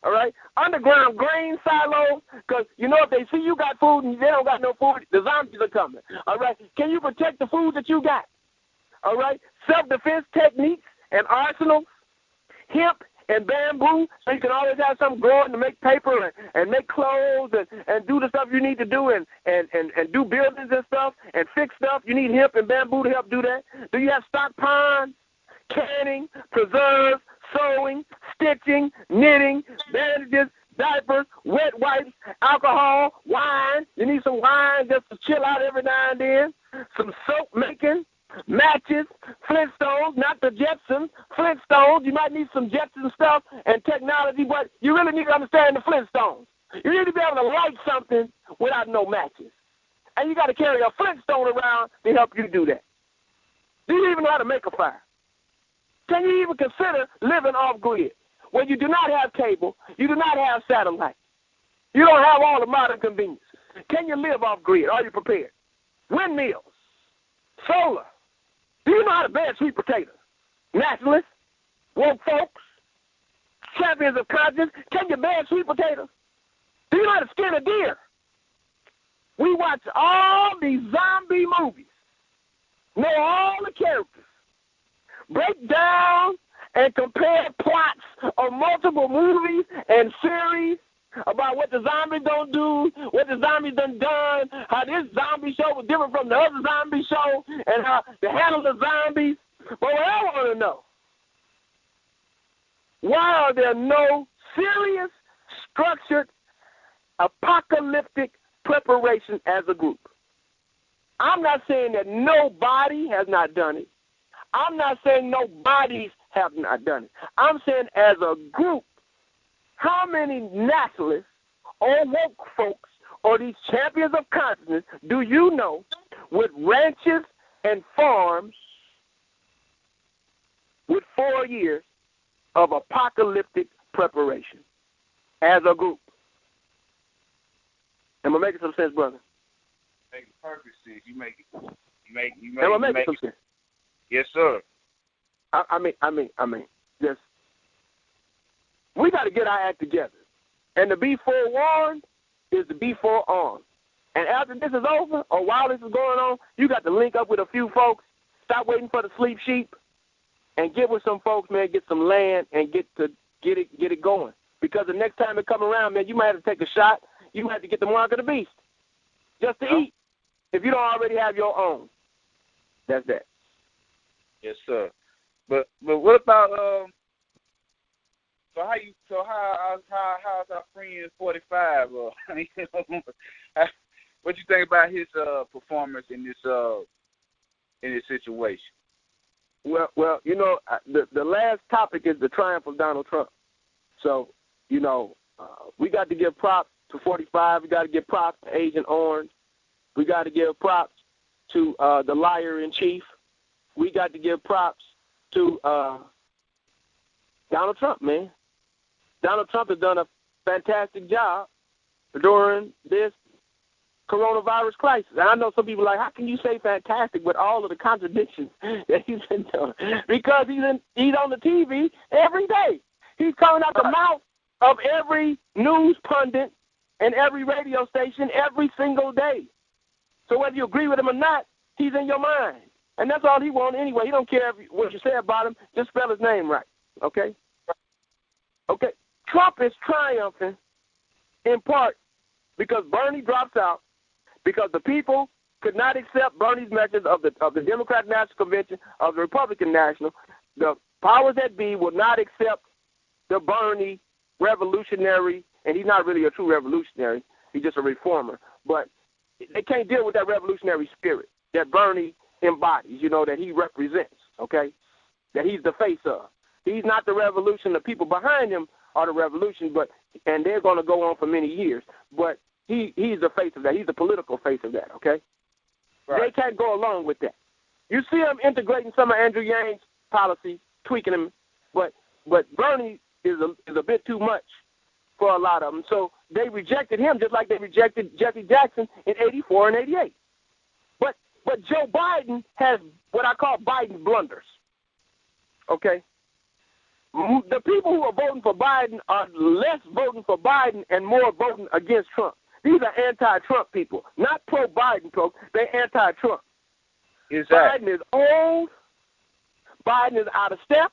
All right? Underground grain silos, because, you know, if they see you got food and they don't got no food, the zombies are coming. All right? Can you protect the food that you got? All right? Self-defense techniques and arsenals, hemp and bamboo, so you can always have something growing to make paper and make clothes and do the stuff you need to do and do buildings and stuff and fix stuff. You need hemp and bamboo to help do that. Do you have stock ponds, canning, preserves, sewing, stitching, knitting, bandages, diapers, wet wipes, alcohol, wine? You need some wine just to chill out every now and then. Some soap making, matches, Flintstones, not the Jetsons, Flintstones. You might need some Jetson stuff and technology, but you really need to understand the Flintstones. You need to be able to light something without no matches. And you got to carry a Flintstone around to help you do that. Do you even know how to make a fire? Can you even consider living off-grid when you do not have cable, you do not have satellite, you don't have all the modern conveniences? Can you live off-grid? Are you prepared? Windmills, solar. Do you know how to bed sweet potatoes? Nationalists, woke folks, champions of conscience, can you bed sweet potatoes? Do you know how to skin a deer? We watch all these zombie movies, know all the characters, break down and compare plots of multiple movies and series about what the zombies don't do, what the zombies done, how this zombie show was different from the other zombie show, and how to handle the zombies. But what I want to know, why are there no serious, structured, apocalyptic preparation as a group? I'm not saying that nobody has not done it. I'm not saying no bodies have not done it. I'm saying as a group, how many nationalists or woke folks or these champions of consciousness do you know with ranches and farms with 4 years of apocalyptic preparation as a group? Am I making some sense, brother? Making perfect sense. You make Am I making some sense? Yes, sir. I mean, just we got to get our act together, and to be forewarned is to be forearmed. And after this is over, or while this is going on, you got to link up with a few folks. Stop waiting for the sleep sheep, and get with some folks, man. Get some land and get it going. Because the next time it come around, man, you might have to take a shot. You might have to get the mark of the beast just to eat if you don't already have your own. That's that. Yes, sir. But what about how's our friend 45? What you think about his performance in this situation? Well, you know, the last topic is the triumph of Donald Trump. So, you know, we got to give props to 45. We got to give props to Agent Orange. We got to give props to the liar in chief. We got to give props to Donald Trump, man. Donald Trump has done a fantastic job during this coronavirus crisis. And I know some people are like, how can you say fantastic with all of the contradictions that he's been doing? Because he's on the TV every day. He's coming out the mouth of every news pundit and every radio station every single day. So whether you agree with him or not, he's in your mind. And that's all he wants anyway. He don't care what you say about him. Just spell his name right, okay? Okay. Trump is triumphing in part because Bernie drops out, because the people could not accept Bernie's message of the Democratic National Convention, of the Republican National, the powers that be will not accept the Bernie revolutionary, and he's not really a true revolutionary. He's just a reformer. But they can't deal with that revolutionary spirit that Bernie embodies, that he represents, okay, that he's the face of. He's not the revolution. The people behind him are the revolution, and they're going to go on for many years. But he's the face of that. He's the political face of that, okay? Right. They can't go along with that. You see him integrating some of Andrew Yang's policies, tweaking them, but Bernie is a bit too much for a lot of them. So they rejected him just like they rejected Jesse Jackson in 84 and 88. But Joe Biden has what I call Biden blunders, okay? The people who are voting for Biden are less voting for Biden and more voting against Trump. These are anti-Trump people, not pro-Biden folks. They're anti-Trump. Biden is old, Biden is out of step,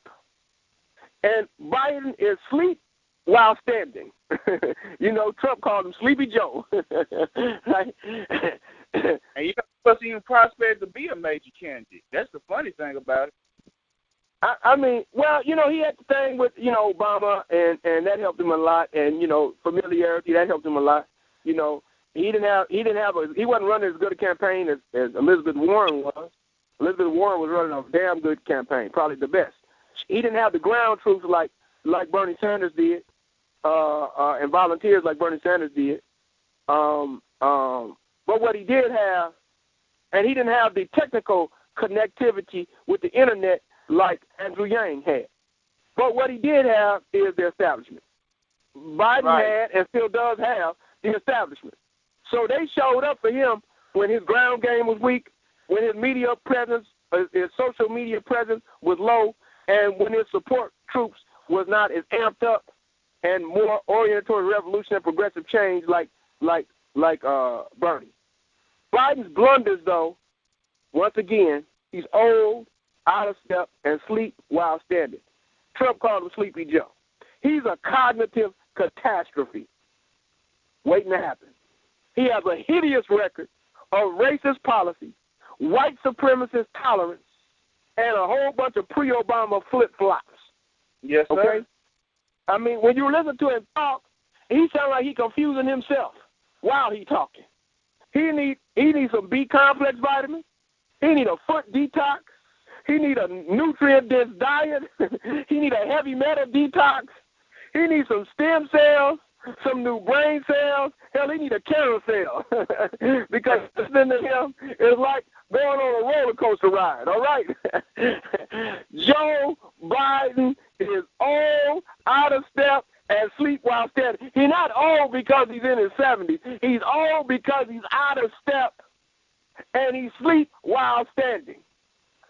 and Biden is asleep while standing. Trump called him Sleepy Joe. Right? And he wasn't even prospect to be a major candidate. That's the funny thing about it. I mean, well, he had the thing with, Obama, and that helped him a lot, and, familiarity, that helped him a lot. He wasn't running as good a campaign as Elizabeth Warren was. Elizabeth Warren was running a damn good campaign, probably the best. He didn't have the ground troops like Bernie Sanders did, and volunteers like Bernie Sanders did. But what he did have, and he didn't have the technical connectivity with the internet like Andrew Yang had. But what he did have is the establishment. Biden had and still does have the establishment. So they showed up for him when his ground game was weak, when his media presence, his social media presence was low, and when his support troops was not as amped up and more oriented toward revolution and progressive change like Bernie. Biden's blunders, though, once again, he's old, out of step, and sleep while standing. Trump called him Sleepy Joe. He's a cognitive catastrophe waiting to happen. He has a hideous record of racist policy, white supremacist tolerance, and a whole bunch of pre-Obama flip-flops. Yes, sir. Okay? I mean, when you listen to him talk, he sounds like he's confusing himself while he's talking. He needs some B-complex vitamins. He needs a foot detox. He needs a nutrient-dense diet. He needs a heavy metal detox. He needs some stem cells, some new brain cells. Hell, he needs a carousel because listening to him is like going on a roller coaster ride, all right? Joe Biden is old, out of step, and sleep while standing. He's not old because he's in his 70s. He's old because he's out of step, and he sleep while standing.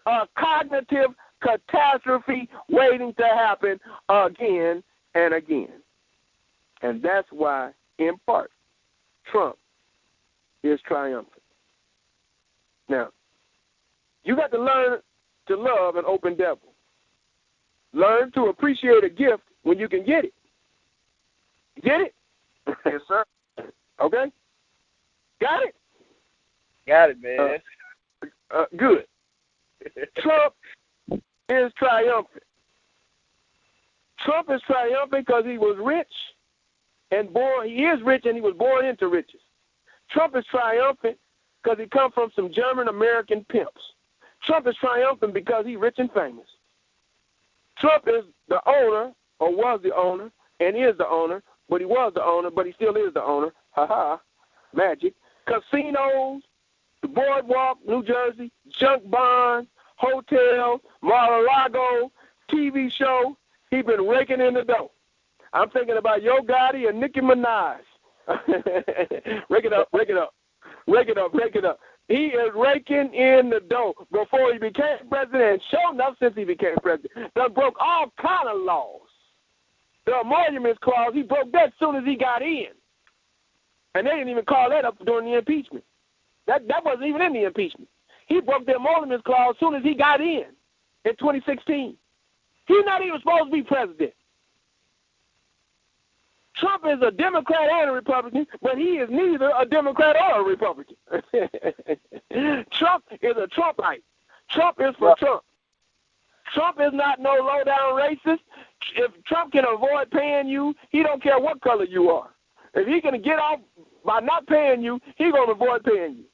A cognitive catastrophe waiting to happen again and again. And that's why, in part, Trump is triumphant. Now, you got to learn to love an open devil. Learn to appreciate a gift when you can get it. Get it? Yes, sir. Okay? Got it? Got it, man. Good. Trump is triumphant. Trump is triumphant because he was rich and born. He is rich and he was born into riches. Trump is triumphant because he comes from some German-American pimps. Trump is triumphant because he's rich and famous. Trump is the owner, or was the owner, and is the owner, but he was the owner, but he still is the owner. Ha-ha, magic. Casinos, the Boardwalk, New Jersey, junk bonds, hotels, Mar-a-Lago, TV show. He been raking in the dough. I'm thinking about Yo Gotti and Nicki Minaj. Rake it up, rake it up. Rake it up, rake it up. He is raking in the dough before he became president, and sure enough, since he became president, they broke all kind of laws. The emoluments clause, he broke that as soon as he got in. And they didn't even call that up during the impeachment. That wasn't even in the impeachment. He broke the emoluments clause as soon as he got in 2016. He's not even supposed to be president. Trump is a Democrat and a Republican, but he is neither a Democrat or a Republican. Trump is a Trumpite. Trump is for Trump. Trump is not no low-down racist. If Trump can avoid paying you, he don't care what color you are. If he can get off by not paying you, he going to avoid paying you.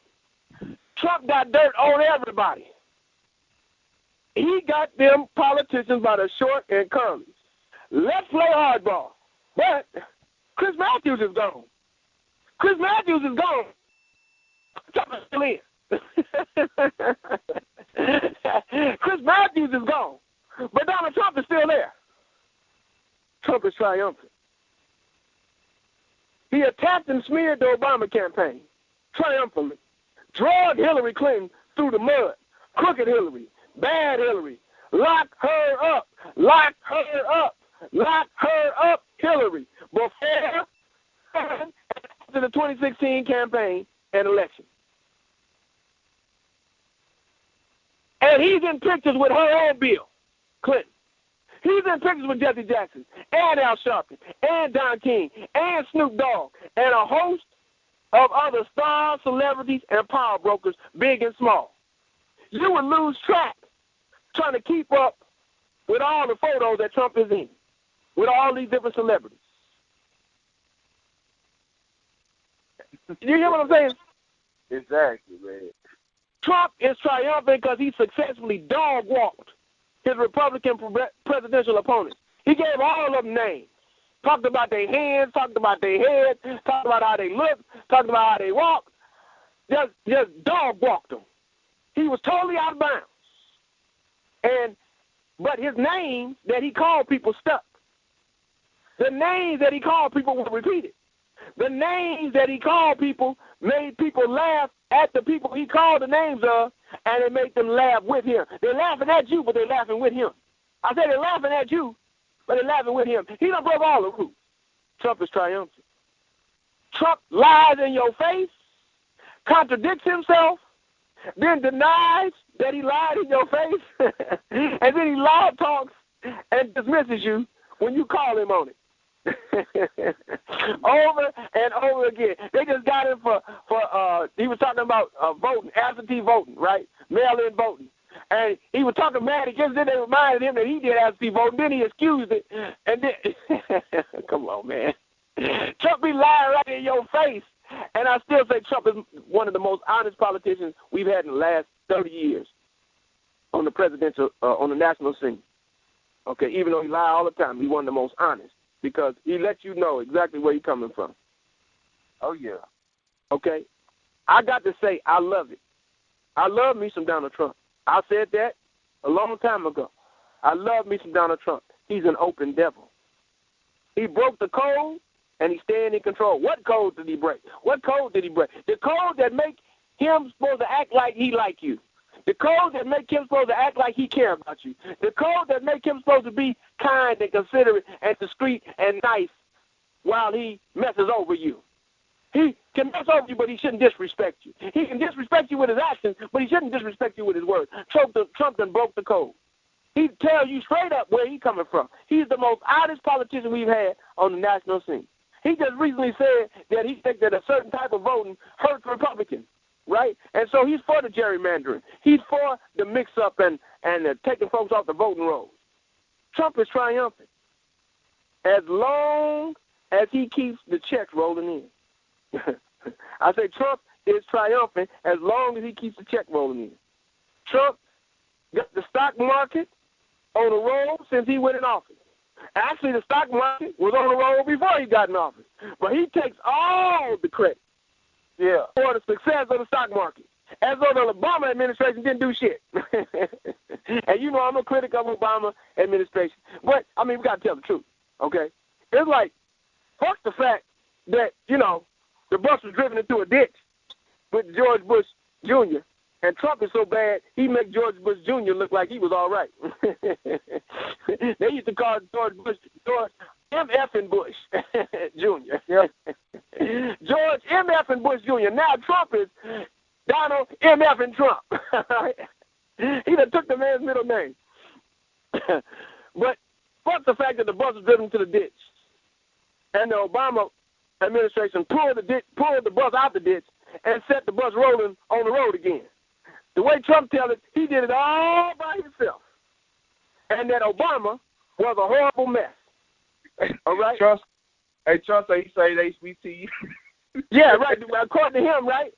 Trump got dirt on everybody. He got them politicians by the short and curlies. Let's play hardball. But Chris Matthews is gone. Chris Matthews is gone. Trump is still in. Chris Matthews is gone. But Donald Trump is still there. Trump is triumphant. He attacked and smeared the Obama campaign triumphantly. Dragged Hillary Clinton through the mud. Crooked Hillary. Bad Hillary. Lock her up. Lock her up. Lock her up, Hillary. Before and after the 2016 campaign and election. And he's in pictures with her own Bill Clinton. He's in pictures with Jesse Jackson and Al Sharpton and Don King and Snoop Dogg and a host of other stars, celebrities, and power brokers, big and small. You would lose track trying to keep up with all the photos that Trump is in, with all these different celebrities. You hear what I'm saying? Exactly, man. Trump is triumphant because he successfully dog-walked his Republican presidential opponents. He gave all of them names. Talked about their hands, talked about their heads, talked about how they look, talked about how they walk. Just dog-walked them. He was totally out of bounds. But his name that he called people stuck. The names that he called people were repeated. The names that he called people made people laugh at the people he called the names of, and it made them laugh with him. They're laughing at you, but they're laughing with him. I said they're laughing at you, but they're laughing with him. He done broke all the rules. Trump is triumphant. Trump lies in your face, contradicts himself, then denies that he lied in your face, and then he loud talks and dismisses you when you call him on it. Over and over again. They just got him for he was talking about voting, absentee voting, right? Mail-in voting. And he was talking mad against it. They reminded him that he did absentee voting. Then he excused it. And then, come on, man. Trump be lying right in your face. And I still say Trump is one of the most honest politicians we've had in the last 30 years on the presidential, on the national scene. Okay, even though he lied all the time, he's one of the most honest. Because he lets you know exactly where he's coming from. Oh, yeah. Okay? I got to say, I love it. I love me some Donald Trump. I said that a long time ago. I love me some Donald Trump. He's an open devil. He broke the code, and he's staying in control. What code did he break? What code did he break? The code that make him supposed to act like he like you. The code that make him supposed to act like he care about you. The code that make him supposed to be kind and considerate and discreet and nice while he messes over you. He can mess over you, but he shouldn't disrespect you. He can disrespect you with his actions, but he shouldn't disrespect you with his words. Trump done broke the code. He tells you straight up where he's coming from. He's the most honest politician we've had on the national scene. He just recently said that he thinks that a certain type of voting hurts Republicans. Right? And so he's for the gerrymandering. He's for the mix-up and taking folks off the voting rolls. Trump is triumphant as long as he keeps the checks rolling in. I say Trump is triumphant as long as he keeps the check rolling in. Trump got the stock market on the roll since he went in office. Actually, the stock market was on the roll before he got in office. But he takes all the credit. Yeah, for the success of the stock market. As though the Obama administration didn't do shit. And you know I'm a critic of Obama administration. But, I mean, we got to tell the truth, okay? It's like, fuck the fact that, you know, the bus was driven into a ditch with George Bush Jr., and Trump is so bad, he make George Bush Jr. look like he was all right. They used to call George M.F. Bush Jr. Yep. George M.F. Bush Jr. Now Trump is Donald M.F. Trump. He done took the man's middle name. But fuck the fact that the bus was driven to the ditch. And the Obama administration pulled the bus out the ditch and set the bus rolling on the road again. The way Trump tells it, he did it all by himself. and that Obama was a horrible mess. All right? Trump say HBCU. Yeah, right. According to him, right?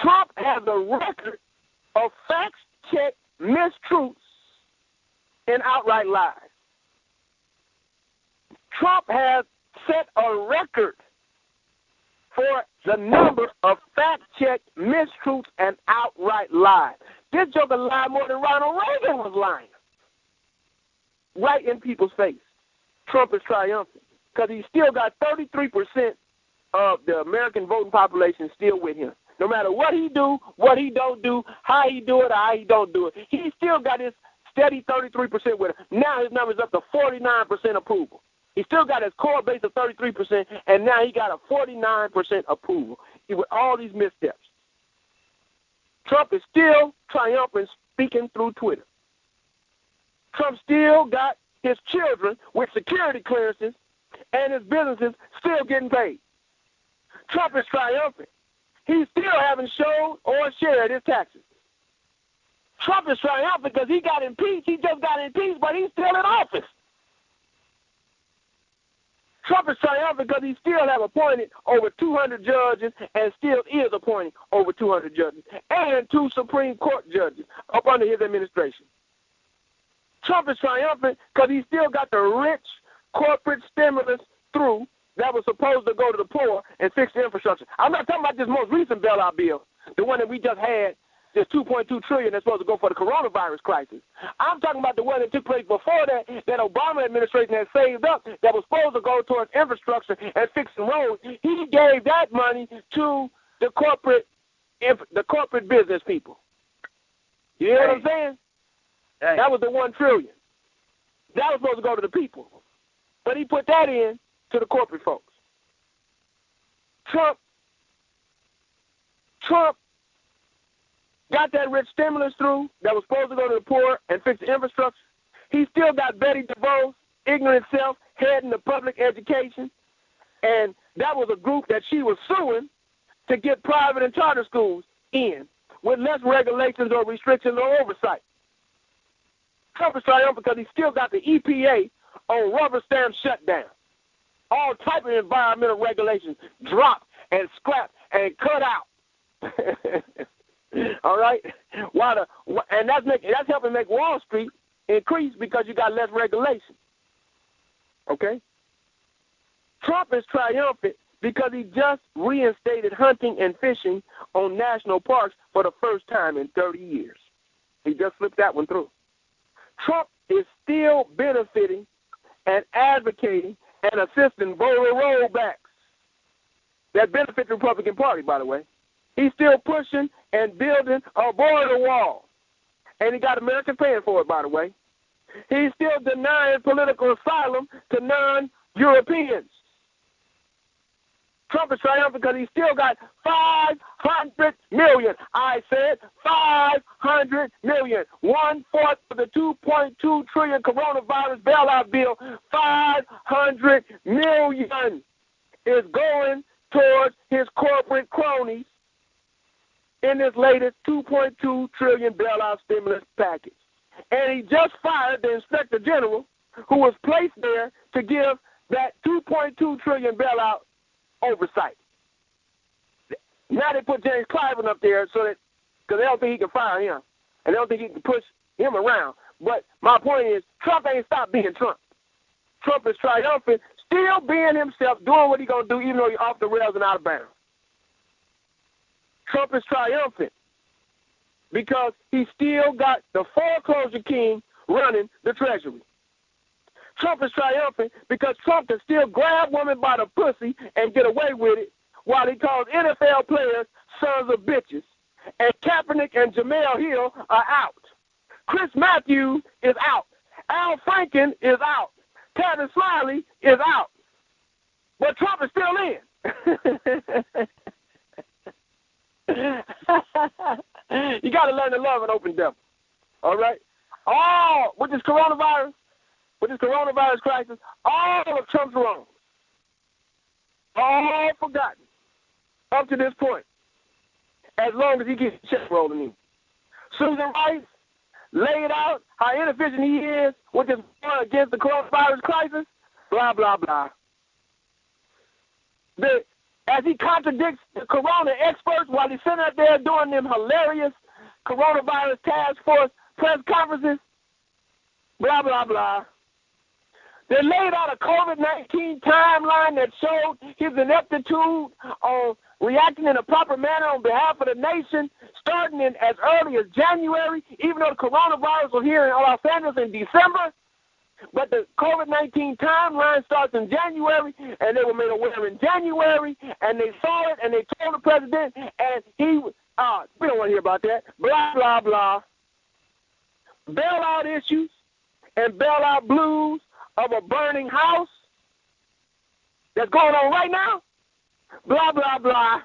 Trump has a record of fact-check mistruths and outright lies. Trump has set a record for the number of fact-checked mistruths and outright lies. This joker lied more than Ronald Reagan was lying. Right in people's face. Trump is triumphant because he still got 33% of the American voting population still with him. No matter what he do, what he don't do, how he do it, or how he don't do it, he still got his steady 33% with him. Now his number's up to 49% approval. He still got his core base of 33%, and now he got a 49% approval with all these missteps. Trump is still triumphant speaking through Twitter. Trump still got his children with security clearances and his businesses still getting paid. Trump is triumphant. He still haven't showed or shared his taxes. Trump is triumphant because he got impeached. He just got impeached, but he's still in office. Trump is triumphant because he still have appointed over 200 judges and still is appointing over 200 judges and 2 Supreme Court judges up under his administration. Trump is triumphant because he still got the rich corporate stimulus through that was supposed to go to the poor and fix the infrastructure. I'm not talking about this most recent bailout bill, the one that we just had, this $2.2 trillion that's supposed to go for the coronavirus crisis. I'm talking about the one that took place before that Obama administration had saved up that was supposed to go towards infrastructure and fixing roads. He gave that money to the corporate business people. You know what I'm saying? That was the $1 trillion. That was supposed to go to the people. But he put that in to the corporate folks. Trump got that rich stimulus through that was supposed to go to the poor and fix the infrastructure. He still got Betty DeVos, ignorant self, heading the public education. And that was a group that she was suing to get private and charter schools in with less regulations or restrictions or oversight. Trump is triumphant because he still got the EPA on rubber stamp shutdown. All type of environmental regulations dropped and scrapped and cut out. All right? And that's helping make Wall Street increase because you got less regulation. Okay? Trump is triumphant because he just reinstated hunting and fishing on national parks for the first time in 30 years. He just flipped that one through. Trump is still benefiting and advocating and assisting voter rollbacks that benefit the Republican Party, by the way. He's still pushing and building a border wall. And he got Americans paying for it, by the way. He's still denying political asylum to non-Europeans. Trump is triumphant because he still got 500 million. I said 500 million. 1/4 of the $2.2 trillion coronavirus bailout bill, 500 million is going towards his corporate cronies in this latest $2.2 trillion bailout stimulus package. And he just fired the Inspector General who was placed there to give that $2.2 trillion bailout oversight. Now they put James Clyburn up there so that because they don't think he can fire him and they don't think he can push him around. But my point is, Trump ain't stopped being Trump. Trump is triumphant, still being himself, doing what he's gonna do, even though he's off the rails and out of bounds. Trump is triumphant because he still got the foreclosure king running the Treasury. Trump is triumphant because Trump can still grab women by the pussy and get away with it while he calls NFL players sons of bitches. And Kaepernick and Jamel Hill are out. Chris Matthews is out. Al Franken is out. Kevin Smiley is out. But Trump is still in. You got to learn to love an open devil. All right? With this coronavirus crisis, all of Trump's wrongs, all forgotten up to this point, as long as he keeps check rolling in. Susan Rice, laid out how inefficient he is with his war against the coronavirus crisis, blah, blah, blah. As he contradicts the corona experts while he's sitting up there doing them hilarious coronavirus task force press conferences, blah, blah, blah. They laid out a COVID-19 timeline that showed his ineptitude on reacting in a proper manner on behalf of the nation, starting in as early as January, even though the coronavirus was here in Los Angeles in December. But the COVID-19 timeline starts in January, and they were made aware in January, and they saw it, and they told the president, and we don't want to hear about that, blah, blah, blah. Bailout issues and bailout blues of a burning house that's going on right now, blah, blah, blah.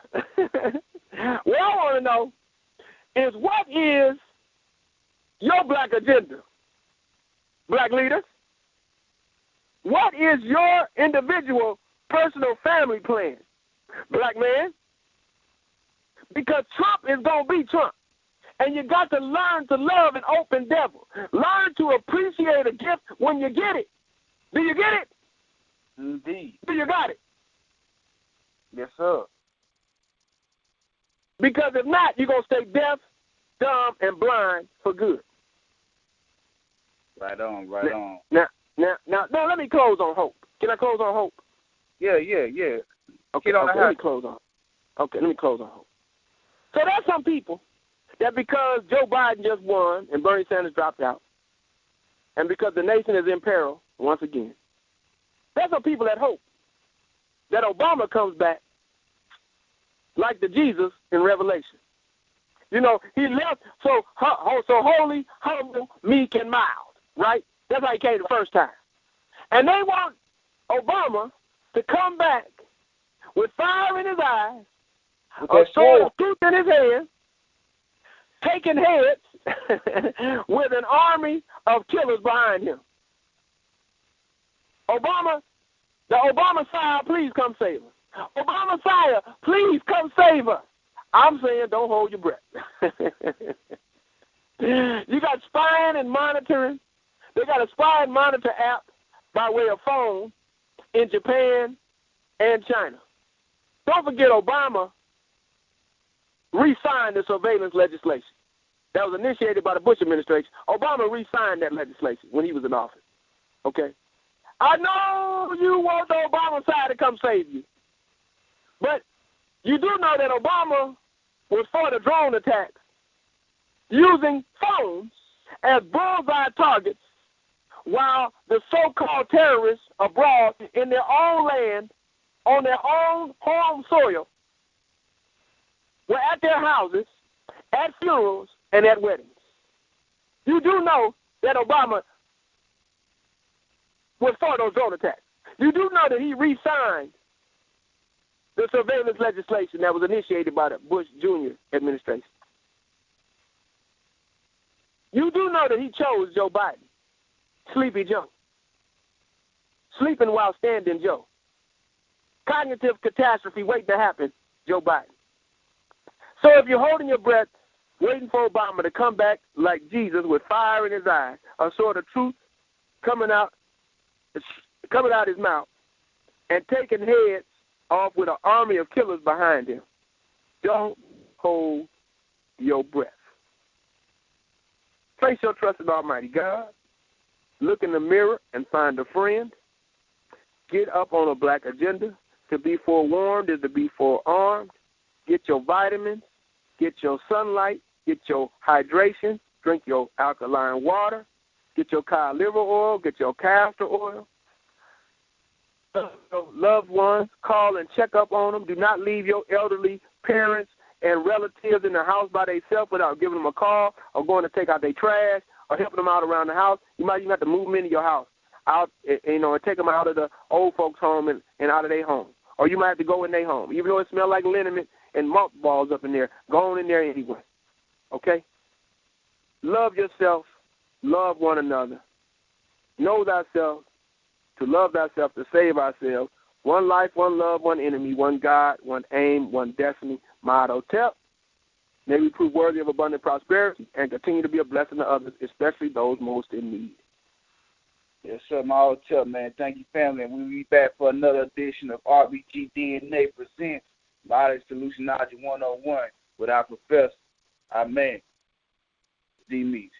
What I want to know is, what is your black agenda, black leaders? What is your individual personal family plan, black man? Because Trump is going to be Trump. And you got to learn to love an open devil. Learn to appreciate a gift when you get it. Do you get it? Indeed. Do you got it? Yes, sir. Because if not, you're going to stay deaf, dumb, and blind for good. Right on, right on. Now, let me close on hope. Can I close on hope? Yeah. Okay, let me close on hope. So there's some people that because Joe Biden just won and Bernie Sanders dropped out, and because the nation is in peril once again, there's some people that hope that Obama comes back like the Jesus in Revelation. You know, he left so holy, humble, meek, and mild, right? That's how he came the first time. And they want Obama to come back with fire in his eyes, a sword of truth in his hand, taking heads with an army of killers behind him. The Obama sire, please come save us. Obama sire, please come save us. I'm saying don't hold your breath. You got spying and monitoring. They got a spy and monitor app by way of phone in Japan and China. Don't forget Obama re-signed the surveillance legislation that was initiated by the Bush administration. Obama re-signed that legislation when he was in office. Okay? I know you want the Obama side to come save you. But you do know that Obama was for the drone attacks using phones as bullseye targets while the so-called terrorists abroad in their own land, on their own home soil, were at their houses, at funerals, and at weddings. You do know that Obama was for those drone attacks. You do know that he re-signed the surveillance legislation that was initiated by the Bush Jr. administration. You do know that he chose Joe Biden, Sleepy Joe, sleeping while standing Joe, cognitive catastrophe waiting to happen, Joe Biden. So if you're holding your breath, waiting for Obama to come back like Jesus with fire in his eyes, a sword of truth coming out his mouth, and taking heads off with an army of killers behind him, don't hold your breath. Place your trust in Almighty God. Look in the mirror and find a friend. Get up on a black agenda. To be forewarned is to be forearmed. Get your vitamins. Get your sunlight. Get your hydration. Drink your alkaline water. Get your cod liver oil. Get your castor oil. Loved ones, call and check up on them. Do not leave your elderly parents and relatives in the house by themselves without giving them a call or going to take out their trash or helping them out around the house. You might even have to move them into your house, out, and take them out of the old folks' home and out of their home. Or you might have to go in their home. Even though it smells like liniment and mothballs up in there, go on in there anyway. Okay? Love yourself. Love one another. Know thyself. To love thyself, to save ourselves. One life, one love, one enemy, one God, one aim, one destiny. Motto. Tell May we prove worthy of abundant prosperity and continue to be a blessing to others, especially those most in need. Yes, sir, my old tell, man. Thank you, family. And we'll be back for another edition of RBG DNA Presents Knowledge Solutionology 101 with our professor, our man, D. Meeks.